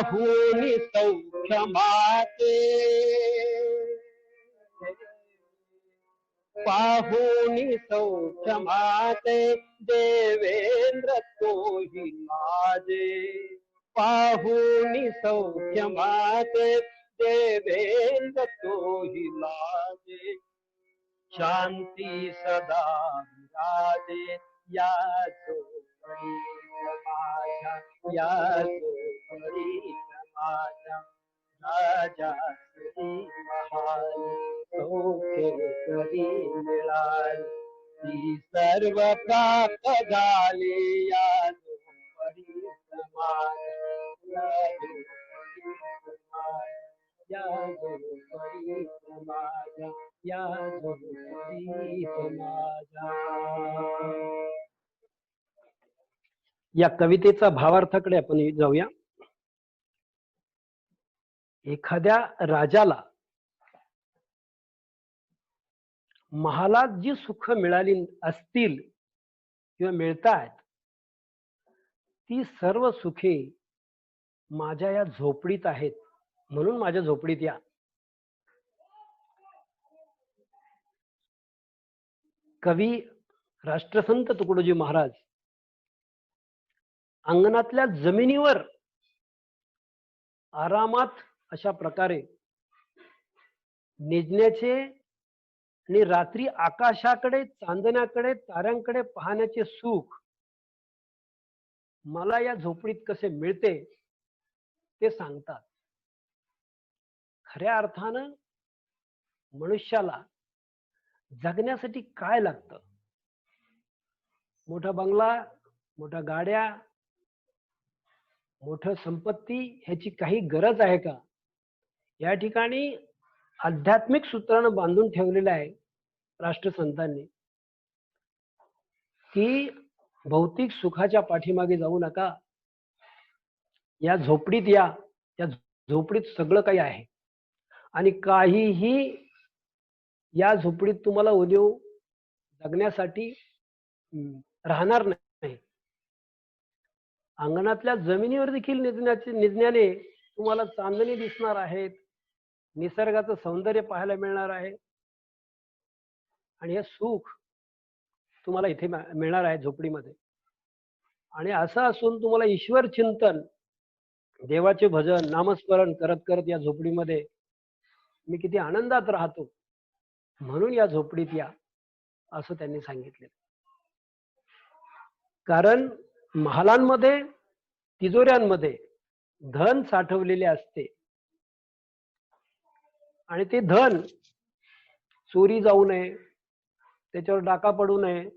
पाहुनी सौख्य माते, पाहुनी सौख्य माते, देवेंद्र तोही लाजे, पाहुनी सौख्य माते, देवेंद्र तोही लाजे, शांती सदा विराजे या जोडी माझ्या, या जोडी माझ्या, राजा श्री महान सौख्य करी मिळाली, ती सर्व प्राप्त झाली या जोडी माझ्या, या जोडी माझ्या, या जोडी माझ्या. या कवितेचा भावार्थाकडे आपण जाऊया. एखाद्या राजाला महालात जी सुख मिळाली असतील किंवा मिळतात, ती सर्व सुखे माझ्या या झोपडीत आहेत, म्हणून माझ्या झोपडीत या. कवी राष्ट्रसंत तुकडोजी महाराज अंगणातल्या जमिनीवर आरामात अशा प्रकारे निजण्याचे आणि रात्री आकाशाकडे, चांदण्याकडे, ताऱ्यांकडे पाहण्याचे सुख मला या झोपडीत कसे मिळते ते सांगतात. खऱ्या अर्थानं मनुष्याला जगण्यासाठी काय लागतं? मोठा बंगला, मोठ्या गाड्या, मोठं संपत्ती ह्याची काही गरज आहे का? या ठिकाणी आध्यात्मिक सूत्रानं बांधून ठेवलेलं आहे राष्ट्रसंतांनी की भौतिक सुखाच्या पाठीमागे जाऊ नका, या झोपडीत या. या झोपडीत सगळं काही आहे आणि काहीही या झोपडीत तुम्हाला उद्या जगण्यासाठी राहणार नाही. अंगणातल्या जमिनीवर देखील निजण्याने तुम्हाला चांदणी दिसणार आहेत, निसर्गाचं सौंदर्य पाहायला मिळणार आहे आणि हे सुख तुम्हाला इथे मिळणार आहे झोपडीमध्ये. आणि असं असून तुम्हाला ईश्वर चिंतन, देवाचे भजन, नामस्मरण करत करत या झोपडीमध्ये मी किती आनंदात राहतो, म्हणून या झोपडीत या, असं त्यांनी सांगितले. कारण महालांमध्ये, तिजोऱ्यांमध्ये धन साठवलेले असते आणि ते धन चोरी जाऊ नये, त्याच्यावर डाका पडू नये,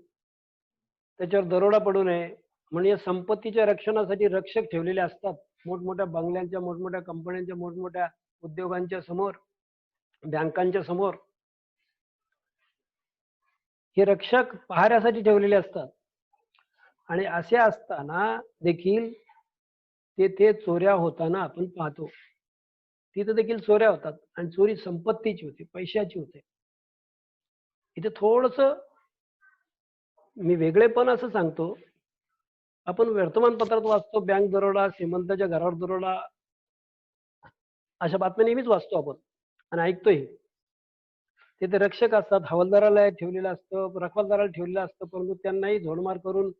त्याच्यावर दरोडा पडू नये म्हणून या संपत्तीच्या रक्षणासाठी रक्षक ठेवलेले असतात. मोठमोठ्या बंगल्यांच्या, मोठमोठ्या कंपन्यांच्या, मोठमोठ्या उद्योगांच्या समोर, बँकांच्या समोर हे रक्षक पहाऱ्यासाठी ठेवलेले असतात. आणि असे असताना देखील तेथे चोऱ्या होताना आपण पाहतो. तिथे देखील चोऱ्या होतात आणि चोरी संपत्तीची होते, पैशाची होते. इथे थोडस मी वेगळेपण असं सांगतो. आपण वर्तमानपत्रात वाचतो बँक दरोडा, श्रीमंताच्या घरावर दरोडा, अशा बातम्या नेहमीच वाचतो आपण आणि ऐकतोय. तिथे रक्षक असतात, हवालदाराला ठेवलेलं असतं, रखवालदाराला ठेवलेलं असतं, परंतु त्यांनाही झोडमार करून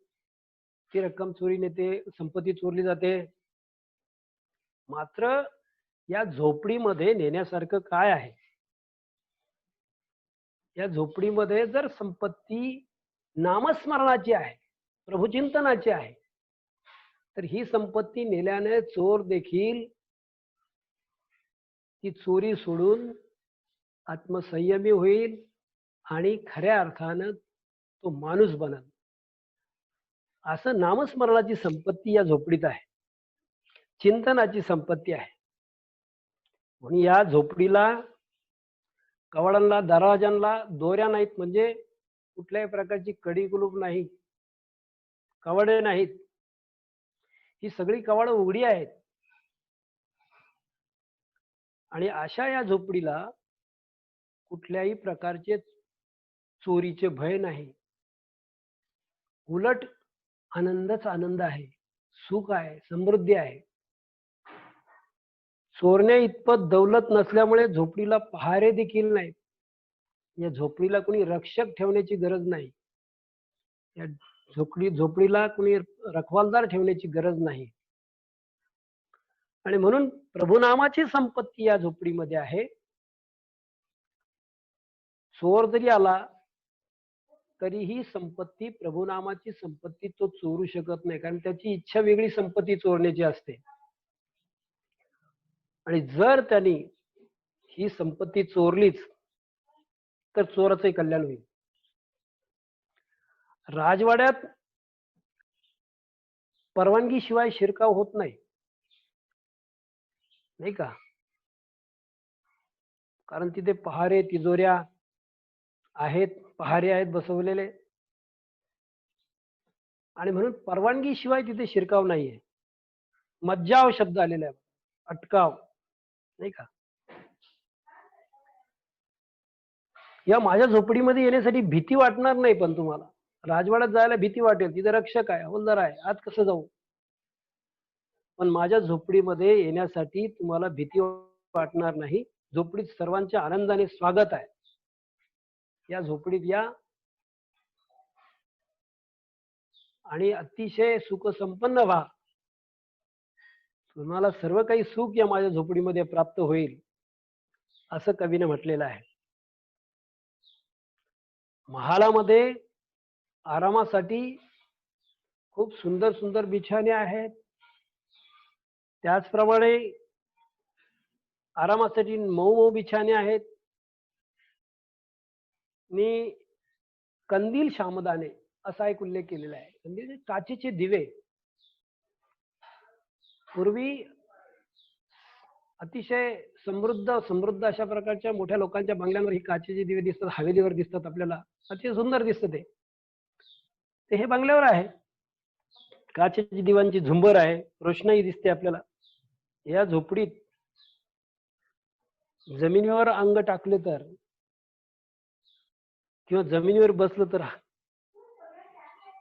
ती रक्कम चोरी नेते, संपत्ती चोरली जाते. मात्र या झोपडीमध्ये नेण्यासारखं काय आहे? या झोपडीमध्ये जर संपत्ती नामस्मरणाची आहे, प्रभुचिंतनाची आहे, तर ही संपत्ती नेल्याने चोर देखील ती चोरी सोडून आत्मसंयमी होईल आणि खऱ्या अर्थानं तो माणूस बनल. असं नामस्मरणाची संपत्ती या झोपडीत आहे, चिंतनाची संपत्ती आहे. म्हणून या झोपडीला कवाडांना, दरवाजांना दोऱ्या नाहीत, म्हणजे कुठल्याही प्रकारची कडी कुलूप नाही, कवाडे नाहीत. ही सगळी कवाडं उघडी आहेत. आणि अशा या झोपडीला कुठल्याही प्रकारचे चोरीचे भय नाही. उलट आनंदच आनंद आहे, सुख आहे, समृद्धी आहे. चोरण्या इतपत दौलत नसल्यामुळे झोपडीला पहारे देखील नाहीत. या झोपडीला कोणी रक्षक ठेवण्याची गरज नाही. या झोपडीला कोणी रखवालदार ठेवण्याची गरज नाही. आणि म्हणून प्रभुनामाची संपत्ती या झोपडीमध्ये आहे. चोर जरी आला तरीही संपत्ती, प्रभुनामाची संपत्ती तो चोरू शकत नाही, कारण त्याची इच्छा वेगळी संपत्ती चोरण्याची असते. आणि जर त्यांनी ही संपत्ती चोरलीच तर चोराचंही कल्याण होईल. राजवाड्यात परवानगी शिवाय शिरकाव होत नाही, नाही का? कारण तिथे पहारे, तिजोऱ्या आहेत, पहारे आहेत बसवलेले, आणि म्हणून परवानगी शिवाय तिथे शिरकाव नाहीये. मज्जाव शब्द आलेला आहे, अटकाव, नाही का? या माझ्या झोपडीमध्ये येण्यासाठी भीती वाटणार नाही, पण तुम्हाला राजवाड्यात जायला भीती वाटेल, तिथे रक्षक आहे, हवालदार आहे, आज कसं जाऊ? पण माझ्या झोपडीमध्ये येण्यासाठी तुम्हाला भीती वाटणार नाही. झोपडीत सर्वांच्या आनंदाने स्वागत आहे. या झोपडीत या आणि अतिशय सुख संपन्न व्हा. तुम्हाला सर्व काही सुख या माझ्या झोपडीमध्ये प्राप्त होईल, असं कवीने म्हटलेलं आहे. महालामध्ये आरामासाठी खूप सुंदर सुंदर बिछाने आहेत. त्याचप्रमाणे आरामासाठी मऊ मऊ बिछाने आहेत आणि कंदील शामदाने असा एक उल्लेख केलेला आहे. कंदील काचेचे दिवे. पूर्वी अतिशय समृद्ध अशा प्रकारच्या मोठ्या लोकांच्या बंगल्यांवर ही काचेचे दिवे दिसतात, हवेलीवर दिसतात आपल्याला, अतिशय सुंदर दिसतं ते हे बंगल्यावर आहे. काचेची दिव्यांची झुंबर आहे, रोषणाई दिसते आपल्याला. या झोपडीत जमिनीवर अंग टाकले तर किंवा जमिनीवर बसलं तर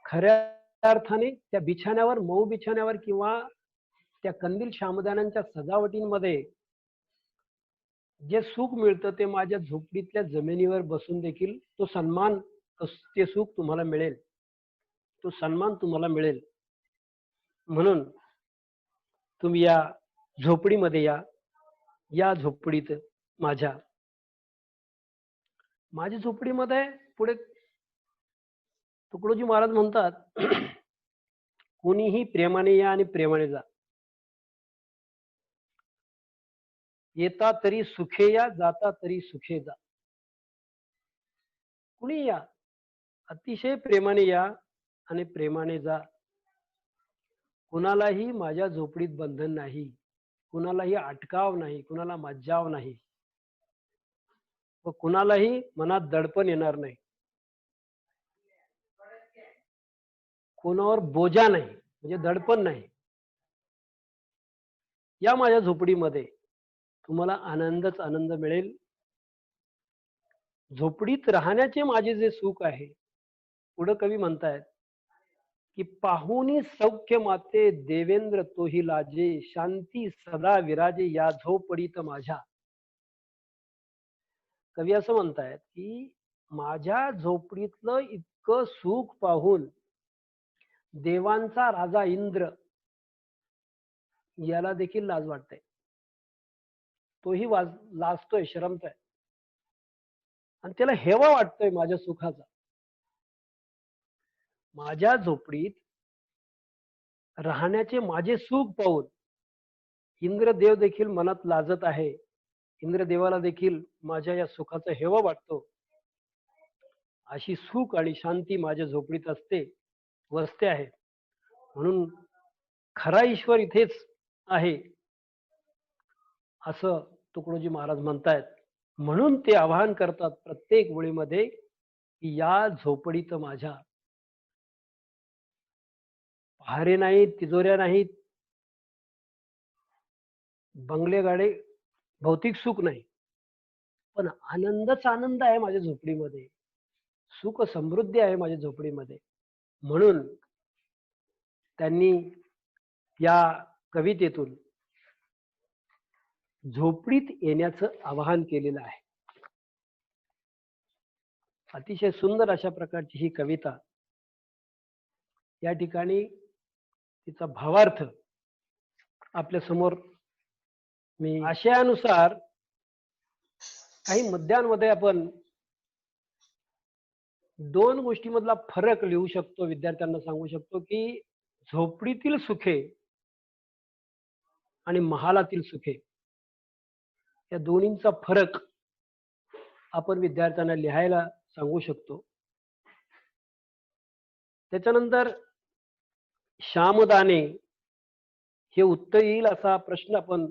खऱ्या अर्थाने त्या बिछाण्यावर, मऊ बिछाण्यावर किंवा त्या कंदील शामदानांच्या सजावटींमध्ये जे सुख मिळतं ते माझ्या झोपडीतल्या जमिनीवर बसून देखील तो सन्मान, ते सुख तुम्हाला मिळेल, तो सन्मान तुम्हाला मिळेल. म्हणून तुम्ही या झोपडीमध्ये या झोपडीत माझ्या झोपडीमध्ये पुढे तुकडोजी महाराज म्हणतात, कोणीही प्रेमाने या आणि प्रेमाने जा. येता तरी सुखे या, जाता तरी सुखे जा. कुणी या, अतिशय प्रेमाने या आणि प्रेमाने जा. कुणालाही माझ्या झोपडीत बंधन नाही, कुणालाही अटकाव नाही, कुणाला मज्जाव नाही, व कुणालाही मनात दडपण येणार नाही, कोणावर बोजा नाही, म्हणजे दडपण नाही. या माझ्या झोपडीमध्ये तुम्हाला आनंदच आनंद मिळेल. झोपडीत राहण्याचे माझे जे सुख आहे, पुढे कवी म्हणतायत की पाहुनी सौख्य माते देवेंद्र तोही लाजे, शांती सदा विराजे या झोपडीत माझ्या. कवी असं म्हणतायत की माझ्या झोपडीतलं इतकं सुख पाहून देवांचा राजा इंद्र याला देखील लाज वाटते, तोही लाजतोय, शरमतोय, आणि त्याला हेवा वाटतोय माझ्या सुखाचा. माझ्या झोपडीत राहण्याचे माझे सुख पाहून इंद्रदेव देखील मनात लाजत आहे. इंद्रदेवाला देखील माझ्या या सुखाचा हेवा वाटतो. अशी सुख आणि शांती माझ्या झोपडीत असते, वसते आहे. म्हणून खरा ईश्वर इथेच आहे असं तुकडोजी महाराज म्हणतायत. म्हणून ते आवाहन करतात प्रत्येक ओळीमध्ये की या झोपडीत माझ्या. पहारे नाहीत, तिजोऱ्या नाहीत, बंगले गाडे, भौतिक सुख नाही, पण आनंदच आनंद आहे माझ्या झोपडीमध्ये, सुख समृद्धी आहे माझ्या झोपडीमध्ये. म्हणून त्यांनी या कवितेतून झोपडीत येण्याचं आवाहन केलेलं आहे. अतिशय सुंदर अशा प्रकारची ही कविता या ठिकाणी तिचा भावार्थ आपल्या समोर मी आशयानुसार काही मुद्द्यांमध्ये आपण दोन गोष्टीमधला फरक लिहू शकतो, विद्यार्थ्यांना सांगू शकतो की झोपडीतील सुखे आणि महालातील सुखे या दोन्हींचा फरक आपण विद्यार्थ्यांना लिहायला सांगू शकतो. त्याच्यानंतर श्यामदाने हे उत्तर येईल असा प्रश्न आपण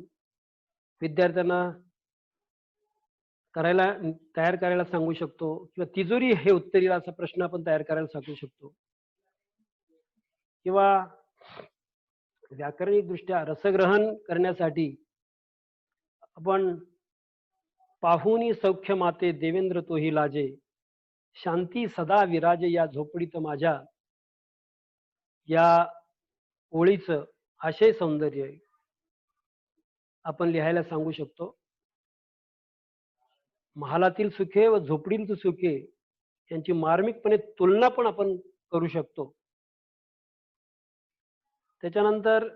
विद्यार्थ्यांना तयार करायला सांगू शकतो, किंवा तिजोरी हे उत्तर येईल असा प्रश्न आपण तयार करायला सांगू शकतो, किंवा व्याकरणिक दृष्ट्या रसग्रहण करण्यासाठी आपण पाहुनी सौख्य माते देवेंद्र तोही लाजे, शांती सदा विराजे या झोपडीत माझ्या या ओळीचं आशय सौंदर्य आपण लिहायला सांगू शकतो. महालातील सुखे व झोपडीतील सुखे यांची मार्मिकपणे तुलना पण आपण करू शकतो. त्याच्यानंतर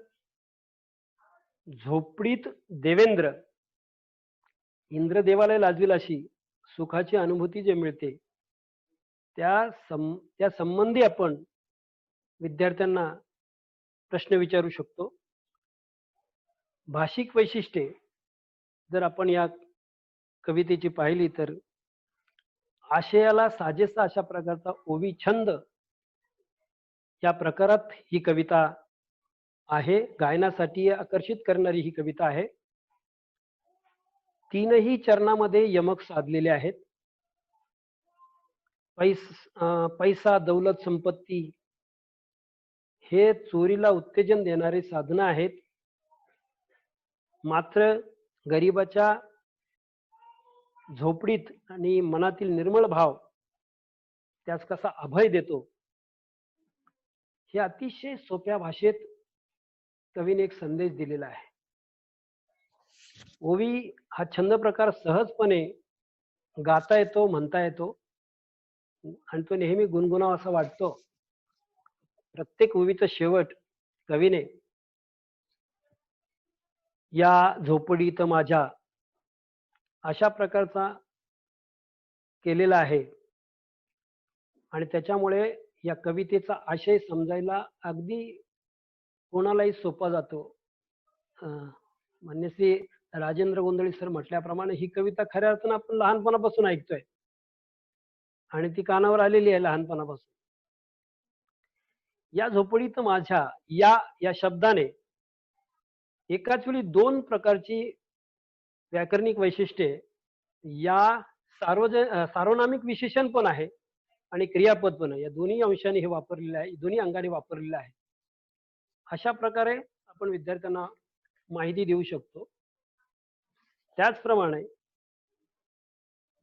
झोपडीत देवेंद्र इंद्रदेवाला लाजविल अशी सुखाची अनुभूती जे मिळते त्या संबंधी आपण विद्यार्थ्यांना प्रश्न विचारू शकतो. भाषिक वैशिष्ट्ये जर आपण या कवितेची पाहिली तर आशयाला साजेसा अशा प्रकारचा ओवी छंद या प्रकारात ही कविता आहे. गायनासाठी आकर्षित करणारी ही कविता आहे. तीनही चरणामध्ये यमक साधलेले आहेत. पैसा दौलत संपत्ती हे चोरीला उत्तेजन देणारे साधनं आहेत. मात्र गरिबाच्या झोपडीत आणि मनातील निर्मळ भाव त्यास कसा अभय देतो हे अतिशय सोप्या भाषेत कवीने एक संदेश दिलेला आहे. ओवी हा छंद प्रकार सहजपणे गाता येतो, म्हणता येतो आणि तो नेहमी गुणगुणावा असा वाटतो. प्रत्येक ओवीचा शेवट कवीने या झोपडीत माझ्या अशा प्रकारचा केलेला आहे आणि त्याच्यामुळे या कवितेचा आशय समजायला अगदी कोणालाही सोपा जातो. मान्यश्री राजेंद्र गोंधळी सर म्हटल्याप्रमाणे ही कविता खऱ्या अर्थानं आपण लहानपणापासून ऐकतोय आणि ती कानावर आलेली आहे लहानपणापासून. या झोपडीत माझ्या या शब्दाने एकाच वेळी दोन प्रकारची व्याकरणिक वैशिष्ट्ये या सार्वनामिक विशेषण पण आहे आणि क्रियापद पण आहे. या दोन्ही अंशाने हे वापरलेलं आहे, दोन्ही अंगाने वापरलेलं आहे. अशा प्रकारे आपण विद्यार्थ्यांना माहिती देऊ शकतो. त्याचप्रमाणे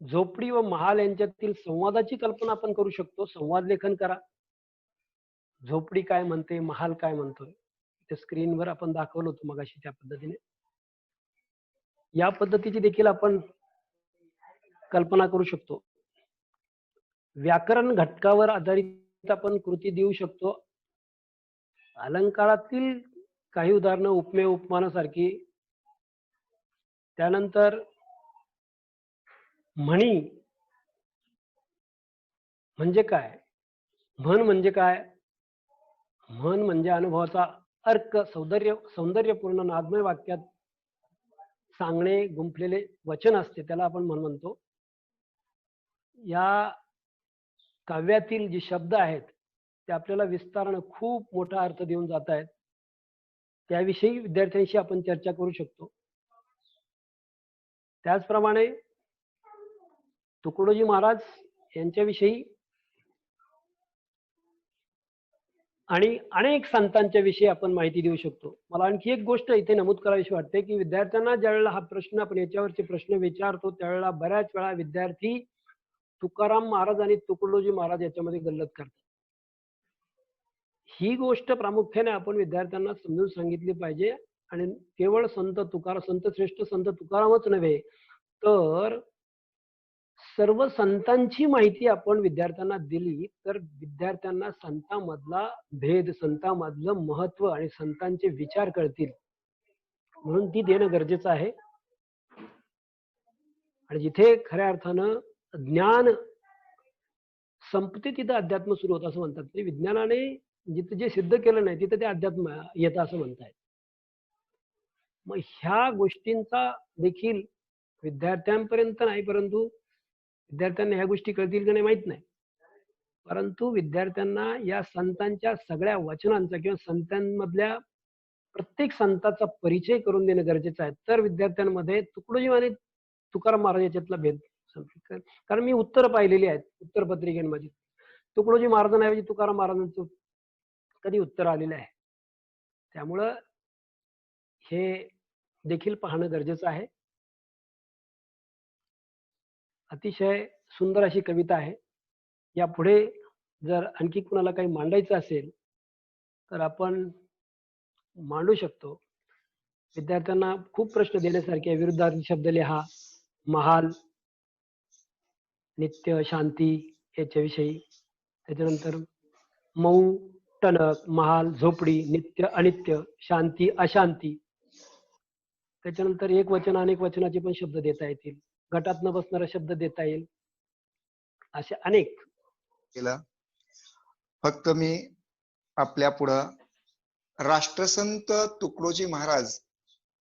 झोपडी व महाल यांच्यातील संवादाची कल्पना आपण करू शकतो. संवाद लेखन करा. झोपडी काय म्हणते, महाल काय म्हणतोय, ते स्क्रीनवर आपण दाखवलं होतं मगाशी त्या पद्धतीने. या पद्धतीची देखील आपण कल्पना करू शकतो. व्याकरण घटकावर आधारित आपण कृती देऊ शकतो. अलंकारातील काही उदाहरणं उपमेय उपमानासारखी. त्यानंतर म्हणी म्हणजे काय, म्हण म्हणजे काय, म्हण म्हणजे अनुभवाचा अर्क सौंदर्यपूर्ण नादमय वाक्यात सांगणे गुंफलेले वचन असते, त्याला आपण म्हण म्हणतो. या काव्यातील जे शब्द आहेत ते आपल्याला विस्तारानं खूप मोठा अर्थ देऊन जात आहेत. त्याविषयी विद्यार्थ्यांशी आपण चर्चा करू शकतो. त्याचप्रमाणे तुकडोजी महाराज यांच्याविषयी आणि अनेक संतांच्या विषयी आपण माहिती देऊ शकतो. मला आणखी एक गोष्ट इथे नमूद करावीशी वाटते की विद्यार्थ्यांना ज्यावेळेला हा प्रश्न आपण याच्यावरचे प्रश्न विचारतो त्यावेळेला बऱ्याच वेळा विद्यार्थी तुकाराम महाराज आणि तुकडोजी महाराज याच्यामध्ये गल्लत करतात. ही गोष्ट प्रामुख्याने आपण विद्यार्थ्यांना समजून सांगितली पाहिजे आणि केवळ संत श्रेष्ठ संत तुकारामच नव्हे तर सर्व संतांची माहिती आपण विद्यार्थ्यांना दिली तर विद्यार्थ्यांना संतांमधला भेद, संतांमधलं महत्व आणि संतांचे विचार कळतील. म्हणून ती देणं गरजेचं आहे. आणि जिथे खऱ्या अर्थानं ज्ञान संपते तिथं अध्यात्म सुरू होतं असं म्हणतात. म्हणजे विज्ञानाने जिथे जे सिद्ध केलं नाही तिथे ते अध्यात्म येतं असं म्हणतायत. मग ह्या गोष्टींचा देखील विद्यार्थ्यांपर्यंत नाही, परंतु विद्यार्थ्यांना ह्या गोष्टी कळतील की नाही माहित नाही, परंतु विद्यार्थ्यांना या संतांच्या सगळ्या वचनांचा किंवा संतांमधल्या प्रत्येक संताचा परिचय करून देणं गरजेचं आहे. तर विद्यार्थ्यांमध्ये तुकडोजी आणि तुकाराम महाराज याच्यातला भेद समजेल. कारण मी उत्तर पाहिलेली आहेत उत्तर पत्रिकेमध्ये. तुकडोजी महाराजांऐवजी तुकाराम महाराजांचं कधी उत्तर आलेलं आहे. त्यामुळं हे देखील पाहणं गरजेचं आहे. अतिशय सुंदर अशी कविता आहे. यापुढे जर आणखी कुणाला काही मांडायचं असेल तर आपण मांडू शकतो. विद्यार्थ्यांना खूप प्रश्न देण्यासारखे आहे. विरुद्धार्थी शब्द लिहा, महाल, नित्य, शांती याच्याविषयी. त्याच्यानंतर मऊ, टणक, महाल, झोपडी, नित्य, अनित्य, शांती, अशांती. त्याच्यानंतर एक वचन अनेक वचनाचे पण शब्द देता येतील. गटात न बसणारा शब्द देता येईल. असे अनेक केलं. फक्त मी आपल्या पुढं राष्ट्रसंत तुकडोजी महाराज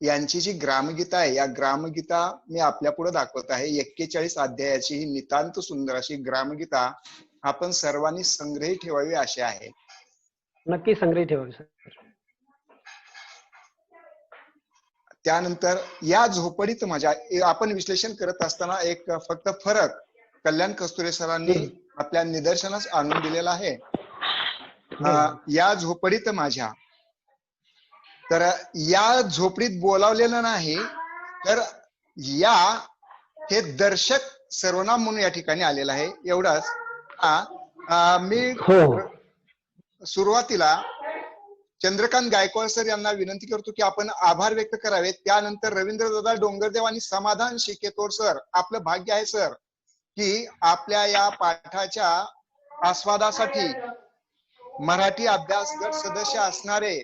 यांची जी ग्रामगीता आहे या ग्रामगीता मी आपल्या पुढे दाखवत आहे. 41 अध्यायाची ही नितांत सुंदर अशी ग्रामगीता आपण सर्वांनी संग्रही ठेवावी अशी आहे. नक्की संग्रही ठेवावी सर. त्यानंतर या झोपडीत माझ्या आपण विश्लेषण करत असताना एक फक्त फरक कल्याण कस्तुरे सरांनी आपल्या निदर्शनास आणून दिलेला आहे. या झोपडीत माझ्या, तर या झोपडीत बोलावलेलं नाही तर या हे दर्शक सर्वनाम म्हणून या ठिकाणी आलेलं आहे. एवढंच. मी सुरुवातीला चंद्रकांत गायकवाड सर यांना विनंती करतो की आपण आभार व्यक्त करावे. त्यानंतर रवींद्रदादा डोंगरदेव आणि समाधान शिकेतोर सर, आपलं भाग्य आहे सर की आपल्या या पाठाच्या आस्वादासाठी मराठी अभ्यास गट सदस्य असणारे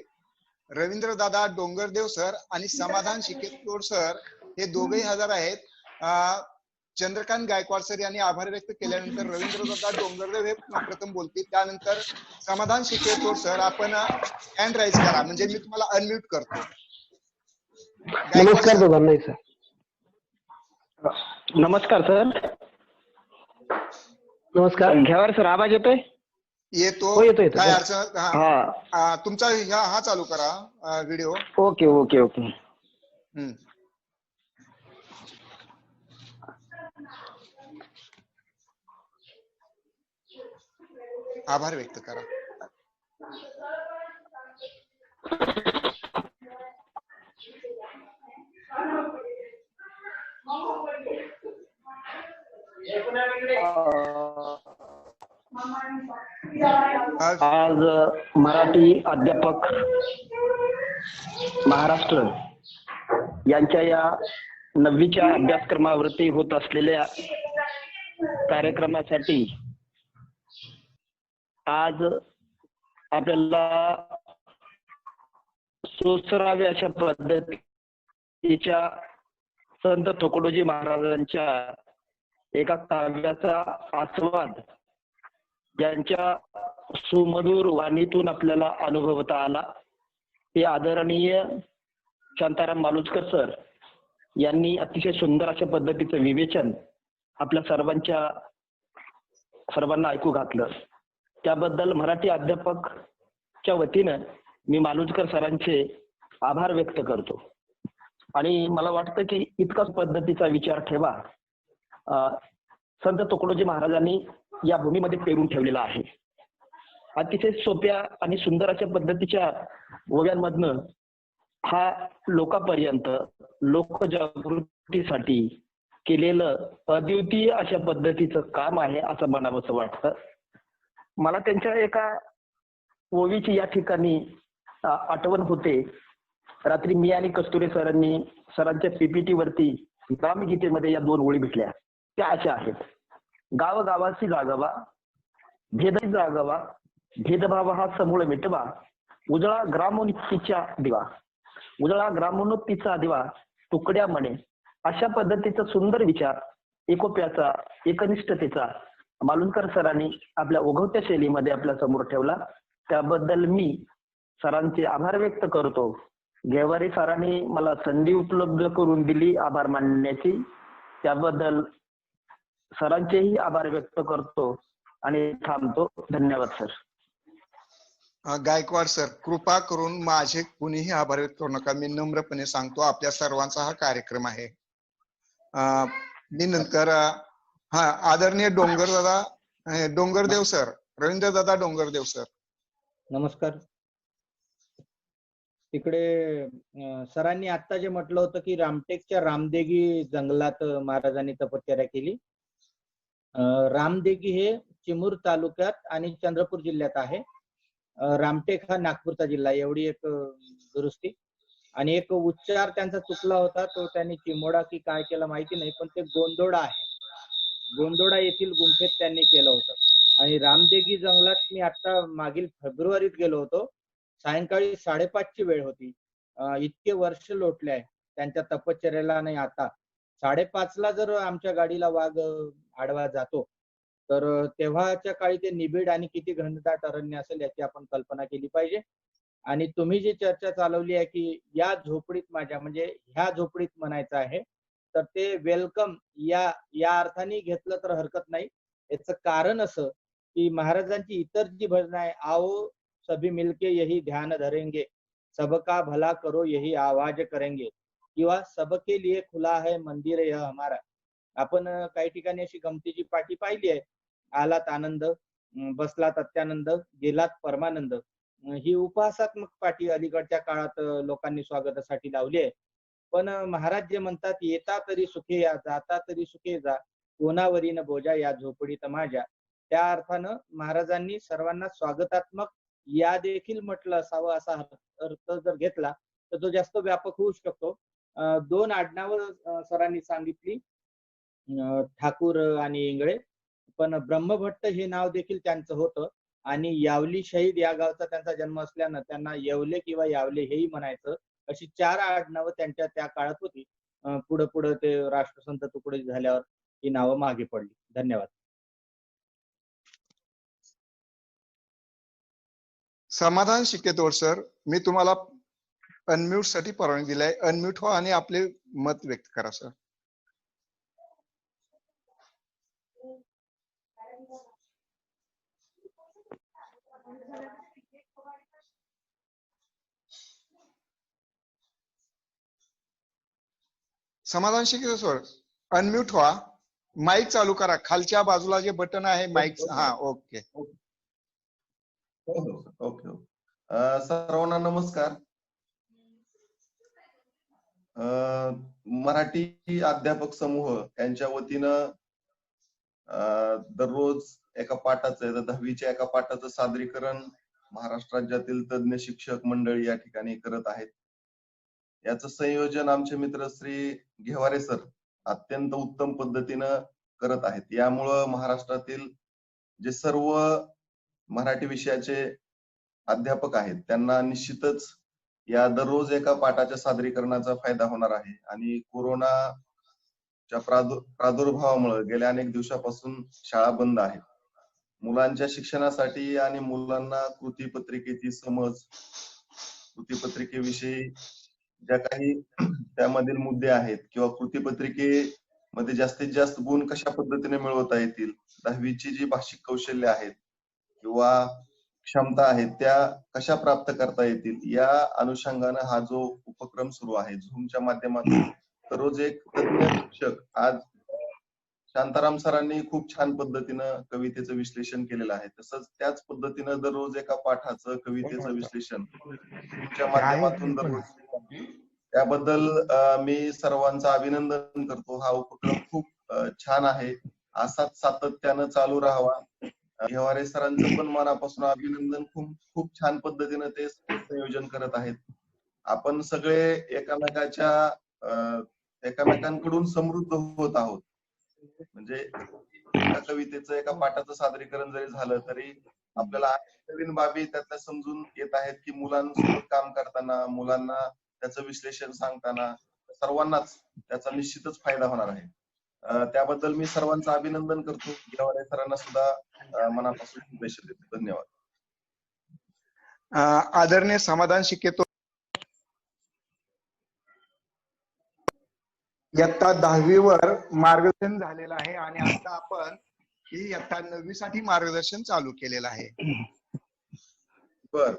रवींद्रदादा डोंगरदेव सर आणि समाधान शिकेतोर सर हे दोघेही हजर आहेत. चंद्रकांत गायकवाड सर यांनी आभार व्यक्त केल्यानंतर रवींद्रदादा डोंगरदेव हे प्रथम बोलतील. त्यानंतर समाधान शिकेतोर सर आपण हँड राईज करा म्हणजे मी तुम्हाला अनम्यूट करतो. नमस्कार दोघांनाही सर. नमस्कार सर. नमस्कार. घ्यावर सर आवाज येतोय? येतो. येतो. काय अडचण? तुमचा हा चालू करा व्हिडिओ. Okay okay okay. आभार व्यक्त करा. आज मराठी अध्यापक महाराष्ट्र यांच्या या 9वीच्या अभ्यासक्रमावरती होत असलेल्या कार्यक्रमासाठी आज आपल्याला सुसराव्या अशा पद्धतीच्या संत तुकडोजी महाराजांच्या एका काव्याचा आस्वाद ज्यांच्या सुमधुर वाणीतून आपल्याला अनुभवता आला ते आदरणीय शांताराम मालुसकर सर यांनी अतिशय सुंदर अशा पद्धतीचं विवेचन आपल्या सर्वांना ऐकू घातलं. त्याबद्दल मराठी अध्यापकच्या वतीनं मी मालुसकर सरांचे आभार व्यक्त करतो. आणि मला वाटतं की इतकाच पद्धतीचा विचार ठेवा संत तुकडोजी महाराजांनी या भूमीमध्ये पेरून ठेवलेला आहे. अतिशय सोप्या आणि सुंदर अशा पद्धतीच्या ओव्यांमधनं हा लोकांपर्यंत लोकजागृतीसाठी केलेलं अद्वितीय अशा पद्धतीचं काम आहे असं म्हणावंसं वाटतं. मला त्यांच्या एका ओवीची या ठिकाणी आठवण होते रात्री मी आणि कस्तुरे सरांच्या पीपीटी वरती ग्रामगीतेमध्ये या 2 ओळी भेटल्या. त्या अशा आहेत: गावगावाची जागवा, भेदाची जागवा, भेदभाव हा समूळ मिटवा, उजळा ग्रामोन्नतीच्या दिवा, उजळा ग्रामोन्नतीचा दिवा, तुकड्या म्हणे. अशा पद्धतीचा सुंदर विचार, एकोप्याचा, एकनिष्ठतेचा मालुसकर सरांनी आपल्या ओघवत्या शैलीमध्ये आपल्या समोर ठेवला. त्याबद्दल मी सरांचे आभार व्यक्त करतो. गेवारे सरांनी मला संधी उपलब्ध करून दिली आभार मानण्याची, त्याबद्दल सरांचेही आभार व्यक्त करतो आणि थांबतो. धन्यवाद सर. गायकवाड सर, कृपा करून माझे कुणीही आभार व्यक्त करू नका. मी नम्रपणे सांगतो, आपल्या सर्वांचा हा कार्यक्रम आहे. मी नंतर आदरणीय डोंगरदेव सर, रवींद्र दादा डोंगरदेव सर. नमस्कार. इकडे सरांनी आता जे म्हटलं होतं की रामटेकच्या रामदेगी जंगलात महाराजांनी तपश्चर्या केली. रामदेगी हे चिमूर तालुक्यात आणि चंद्रपूर जिल्ह्यात आहे. रामटेक हा नागपूरचा जिल्हा. एवढी एक दुरुस्ती. आणि एक उच्चार त्यांचा चुकला होता, तो त्यांनी चिमोडा की काय केला माहिती नाही, पण ते गोंदोडा आहे. गोंदोडा येथील गुंफेत त्यांनी केलं होतं. आणि रामदेगी जंगलात मी आता मागील फेब्रुवारीत गेलो होतो. सायंकाळी 5:30ची वेळ होती. इतके वर्ष लोटले आहे त्यांच्या तपश्चर्याला. नाही आता 5:30ला जर आमच्या गाडीला वाघ आडवा जातो तर तेव्हाच्या काळी ते निबिड आणि किती घनदाट अरण्य असेल याची आपण कल्पना केली पाहिजे. आणि तुम्ही जी चर्चा चालवली आहे की या झोपडीत माझ्या, म्हणजे ह्या झोपडीत म्हणायचं आहे, तर ते वेलकम या अर्थाने घेतलं तर हरकत नाही. याचं कारण असं की महाराजांची इतर जी भजनं आहे, आओ सभी मिलके यही ध्यान धरेंगे, सबका भला करो यही आवाज करेंगे, किंवा सबके लिए खुला है मंदिर यह हमारा. आपण काही ठिकाणी अशी गमतीची पाठी पाहिली आहे. आलात आनंद, बसलात अत्यानंद, गेलात परमानंद. ही उपहासात्मक पाठी अलीकडच्या काळात लोकांनी स्वागतासाठी लावली आहे. पण महाराज जे म्हणतात, येता तरी सुखे या, जाता तरी सुखे जा, कोणावरीन बोजा या झोपडीत माझ्या, त्या अर्थानं महाराजांनी सर्वांना स्वागतात्मक या देखील म्हटलं असावं, असा अर्थ जर घेतला तर तो जास्त व्यापक होऊ शकतो. 2 आडनावं सरांनी सांगितली, ठाकूर आणि इंगळे, पण ब्रह्मभट्ट हे नाव देखील त्यांचं होतं. आणि यावली शहीद या गावचा त्यांचा जन्म असल्यानं त्यांना येवले किंवा यावले हेही म्हणायचं. अशी 4 आडनावं त्यांच्या त्या काळात होती. पुढे पुढे ते राष्ट्रसंत तुकडे झाल्यावर ही नावं मागे पडली. धन्यवाद. समाधान शिकेतोड सर, मी तुम्हाला अनम्यूट साठी परवानगी दिलाय. अनम्यूट व्हा आणि आपले मत व्यक्त करा सर. समाधान शिकेतोड सर, अनम्यूट व्हा, माईक चालू करा. खालच्या बाजूला जे बटन आहे माईक. ओके. ओके. सर्वांना नमस्कार. मराठी अध्यापक समूह यांच्या वतीनं दररोज एका पाठाचं, 10वीच्या एका पाठाचं सादरीकरण महाराष्ट्र राज्यातील तज्ञ शिक्षक मंडळी या ठिकाणी करत आहेत. याचं संयोजन आमचे मित्र श्री घेवारे सर अत्यंत उत्तम पद्धतीनं करत आहेत. यामुळं महाराष्ट्रातील जे सर्व मराठी विषयाचे अध्यापक आहेत त्यांना निश्चितच या दररोज एका पाठाच्या सादरीकरणाचा फायदा होणार आहे. आणि कोरोनाच्या प्रादुर्भावामुळे गेल्या अनेक दिवसापासून शाळा बंद आहेत. मुलांच्या शिक्षणासाठी आणि मुलांना कृतीपत्रिकेची समज, कृतीपत्रिकेविषयी ज्या काही त्यामधील मुद्दे आहेत किंवा कृतीपत्रिकेमध्ये जास्तीत जास्त गुण कशा पद्धतीने मिळवता येतील, 10वीची जी भाषिक कौशल्य आहेत किंवा क्षमता आहेत त्या कशा प्राप्त करता येतील, या अनुषंगाने हा जो उपक्रम सुरू आहे झूमच्या माध्यमातून, दररोज एक तज्ञ शिक्षक, आज शांताराम सरांनी खूप छान पद्धतीनं कवितेचं विश्लेषण केलेलं आहे, तसंच त्याच पद्धतीनं दररोज एका पाठाचं कवितेचं विश्लेषण झूमच्या माध्यमातून दररोज, त्याबद्दल मी सर्वांचं अभिनंदन करतो. हा उपक्रम खूप छान आहे, असाच सातत्यानं चालू राहावा. घेवारे सरांचं पण मनापासून अभिनंदन. खूप छान पद्धतीनं ते संयोजन करत आहेत. आपण सगळे एकमेकांकडून समृद्ध होत आहोत. म्हणजे एका कवितेचं एका पाठाचं सादरीकरण जरी झालं तरी आपल्याला अनेक नवीन बाबी त्यातल्या समजून येत आहेत की मुलांसोबत काम करताना, मुलांना त्याचं विश्लेषण सांगताना सर्वांनाच त्याचा निश्चितच फायदा होणार आहे. त्याबद्दल मी सर्वांचं अभिनंदन करतो. गेवाडे सरांना सुद्धा मनापासून शुभेच्छा देतो. धन्यवाद. आदरणीय समाधान शिकेतो इयत्ता 10वीवर मार्गदर्शन झालेलं आहे आणि आता आपण ही इयत्ता 9वी साठी मार्गदर्शन चालू केलेलं आहे. बर.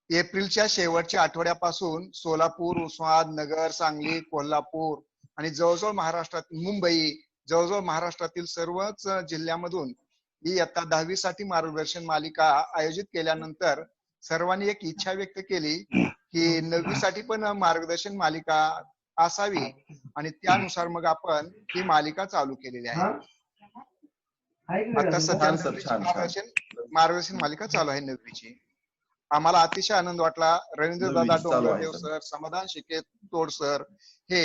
एप्रिलच्या शेवटच्या आठवड्यापासून सोलापूर, उस्मानाबाद, नगर, सांगली, कोल्हापूर आणि जवळजवळ महाराष्ट्रात मुंबई जवळजवळ महाराष्ट्रातील सर्वच जिल्ह्यामधून ही इयत्ता 10वी साठी मार्गदर्शन मालिका आयोजित केल्यानंतर सर्वांनी एक इच्छा व्यक्त केली की 9वी साठी पण मार्गदर्शन मालिका असावी आणि त्यानुसार मग आपण ही मालिका चालू केलेली आहे. आता सध्या मार्गदर्शन मालिका चालू आहे 9वीची. आम्हाला अतिशय आनंद वाटला. रवींद्र दादा डोंगरदेव सर, समाधान शिके तोड सर हे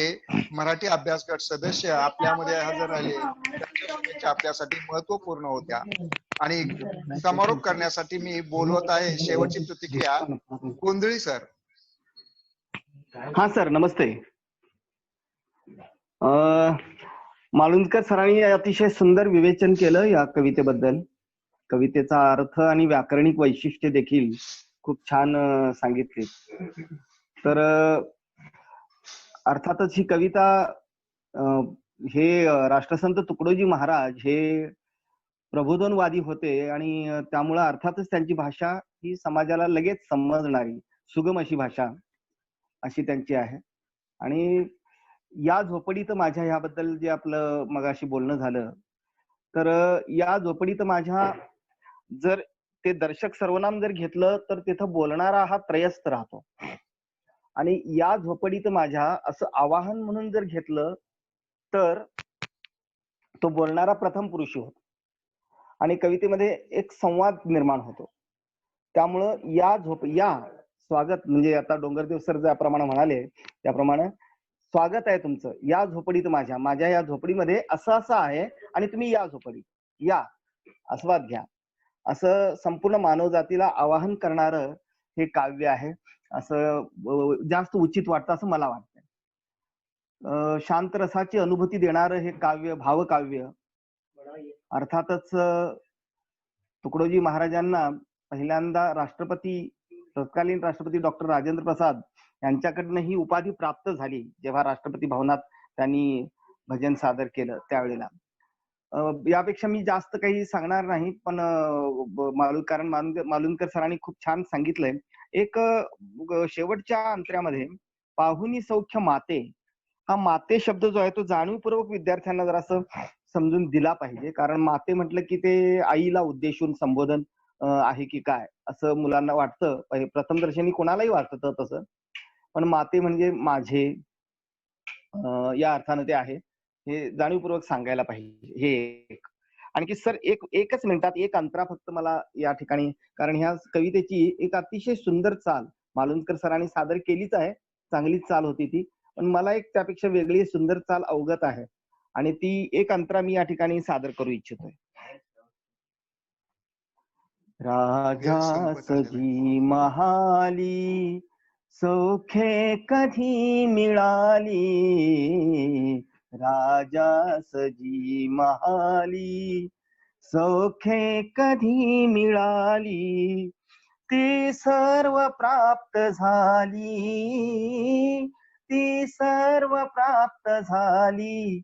मराठी अभ्यास गट सदस्य आपल्यामध्ये हजर राहिले. त्यांच्या शुभेच्छा आपल्यासाठी महत्वपूर्ण होत्या. आणि समारोप करण्यासाठी मी बोलवत आहे शेवटची प्रतिक्रिया गोंधळी सर. हा सर, नमस्ते. मालुंजकर सरांनी अतिशय सुंदर विवेचन केलं या कवितेबद्दल. कवितेचा अर्थ आणि व्याकरणिक वैशिष्ट्ये देखील खूप छान सांगितली. तर अर्थातच ही कविता हे राष्ट्रसंत तुकडोजी महाराज हे प्रबोधनवादी होते आणि त्यामुळं अर्थातच त्यांची भाषा ही समाजाला लगेच समजणारी सुगम अशी भाषा अशी त्यांची आहे. आणि या झोपडीत माझ्या ह्याबद्दल जे आपलं मगाशी बोलणं झालं, तर या झोपडीत माझ्या जर ते दर्शक सर्वनाम जर घेतलं तर तिथं बोलणारा हा त्रयस्थ राहतो. आणि या झोपडीत माझ्या असं आवाहन म्हणून जर घेतलं तर तो बोलणारा प्रथम पुरुषी होतो आणि कवितेमध्ये एक संवाद निर्माण होतो. त्यामुळं या स्वागत म्हणजे आता डोंगरदेव सर ज्याप्रमाणे म्हणाले त्याप्रमाणे स्वागत आहे तुमचं या झोपडीत माझ्या या झोपडीमध्ये असं आहे आणि तुम्ही या झोपडीत या, आस्वाद घ्या, असं संपूर्ण मानवजातीला आवाहन करणारं हे काव्य आहे असं जास्त उचित वाटतं असं मला वाटतं. शांत रसाची अनुभूती देणारं हे काव्य, भावकाव्य. अर्थातच तुकडोजी महाराजांना पहिल्यांदा तत्कालीन राष्ट्रपती डॉक्टर राजेंद्र प्रसाद यांच्याकडनं ही उपाधी प्राप्त झाली जेव्हा राष्ट्रपती भवनात त्यांनी भजन सादर केलं त्यावेळेला. यापेक्षा मी जास्त काही सांगणार नाही, पण मालुंजकर सरांनी खूप छान सांगितलंय. एक शेवटच्या अंतऱ्यामध्ये पाहुनी सौख्य माते, हा माते शब्द जो आहे तो जाणीवपूर्वक विद्यार्थ्यांना जरासं समजून दिला पाहिजे. कारण माते म्हटलं की ते आईला उद्देशून संबोधन आहे की काय असं मुलांना वाटतं, प्रथमदर्शनी कोणालाही वाटतं तसं. पण माते म्हणजे माझे या अर्थानं ते आहे, हे जाणीवपूर्वक सांगायला पाहिजे. हे एक. आणखी सर एकच मिनिटात एक अंतरा फक्त मला या ठिकाणी, कारण ह्या कवितेची एक अतिशय सुंदर चाल मालुंजकर सरांनी सादर केलीच आहे, चांगलीच चाल होती ती, पण मला एक त्यापेक्षा वेगळी सुंदर चाल अवगत आहे आणि ती एक अंतरा मी या ठिकाणी सादर करू इच्छितोय. राजा सजी महाली सौखे कधी मिळाली, राजा सजी महाली सौखे कधी मिळाली, ती सर्व प्राप्त झाली, ती सर्व प्राप्त झाली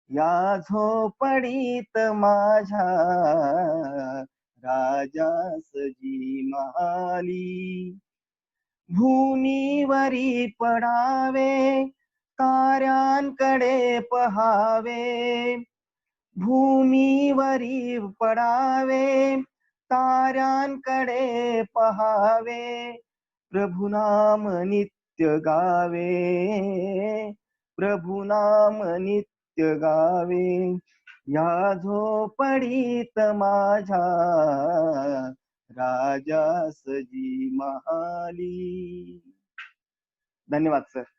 या झोपडीत माझ्या, राजा सजी महाली. भूमीवरी पडावे ताऱ्यांकडे पहावे, भूमीवरी पडावे ताऱ्यांकडे पहावे, प्रभुनाम नित्य गावे, प्रभुनाम नित्य गावे या झोपडीत माझ्या, राजा सजी महाली. धन्यवाद सर.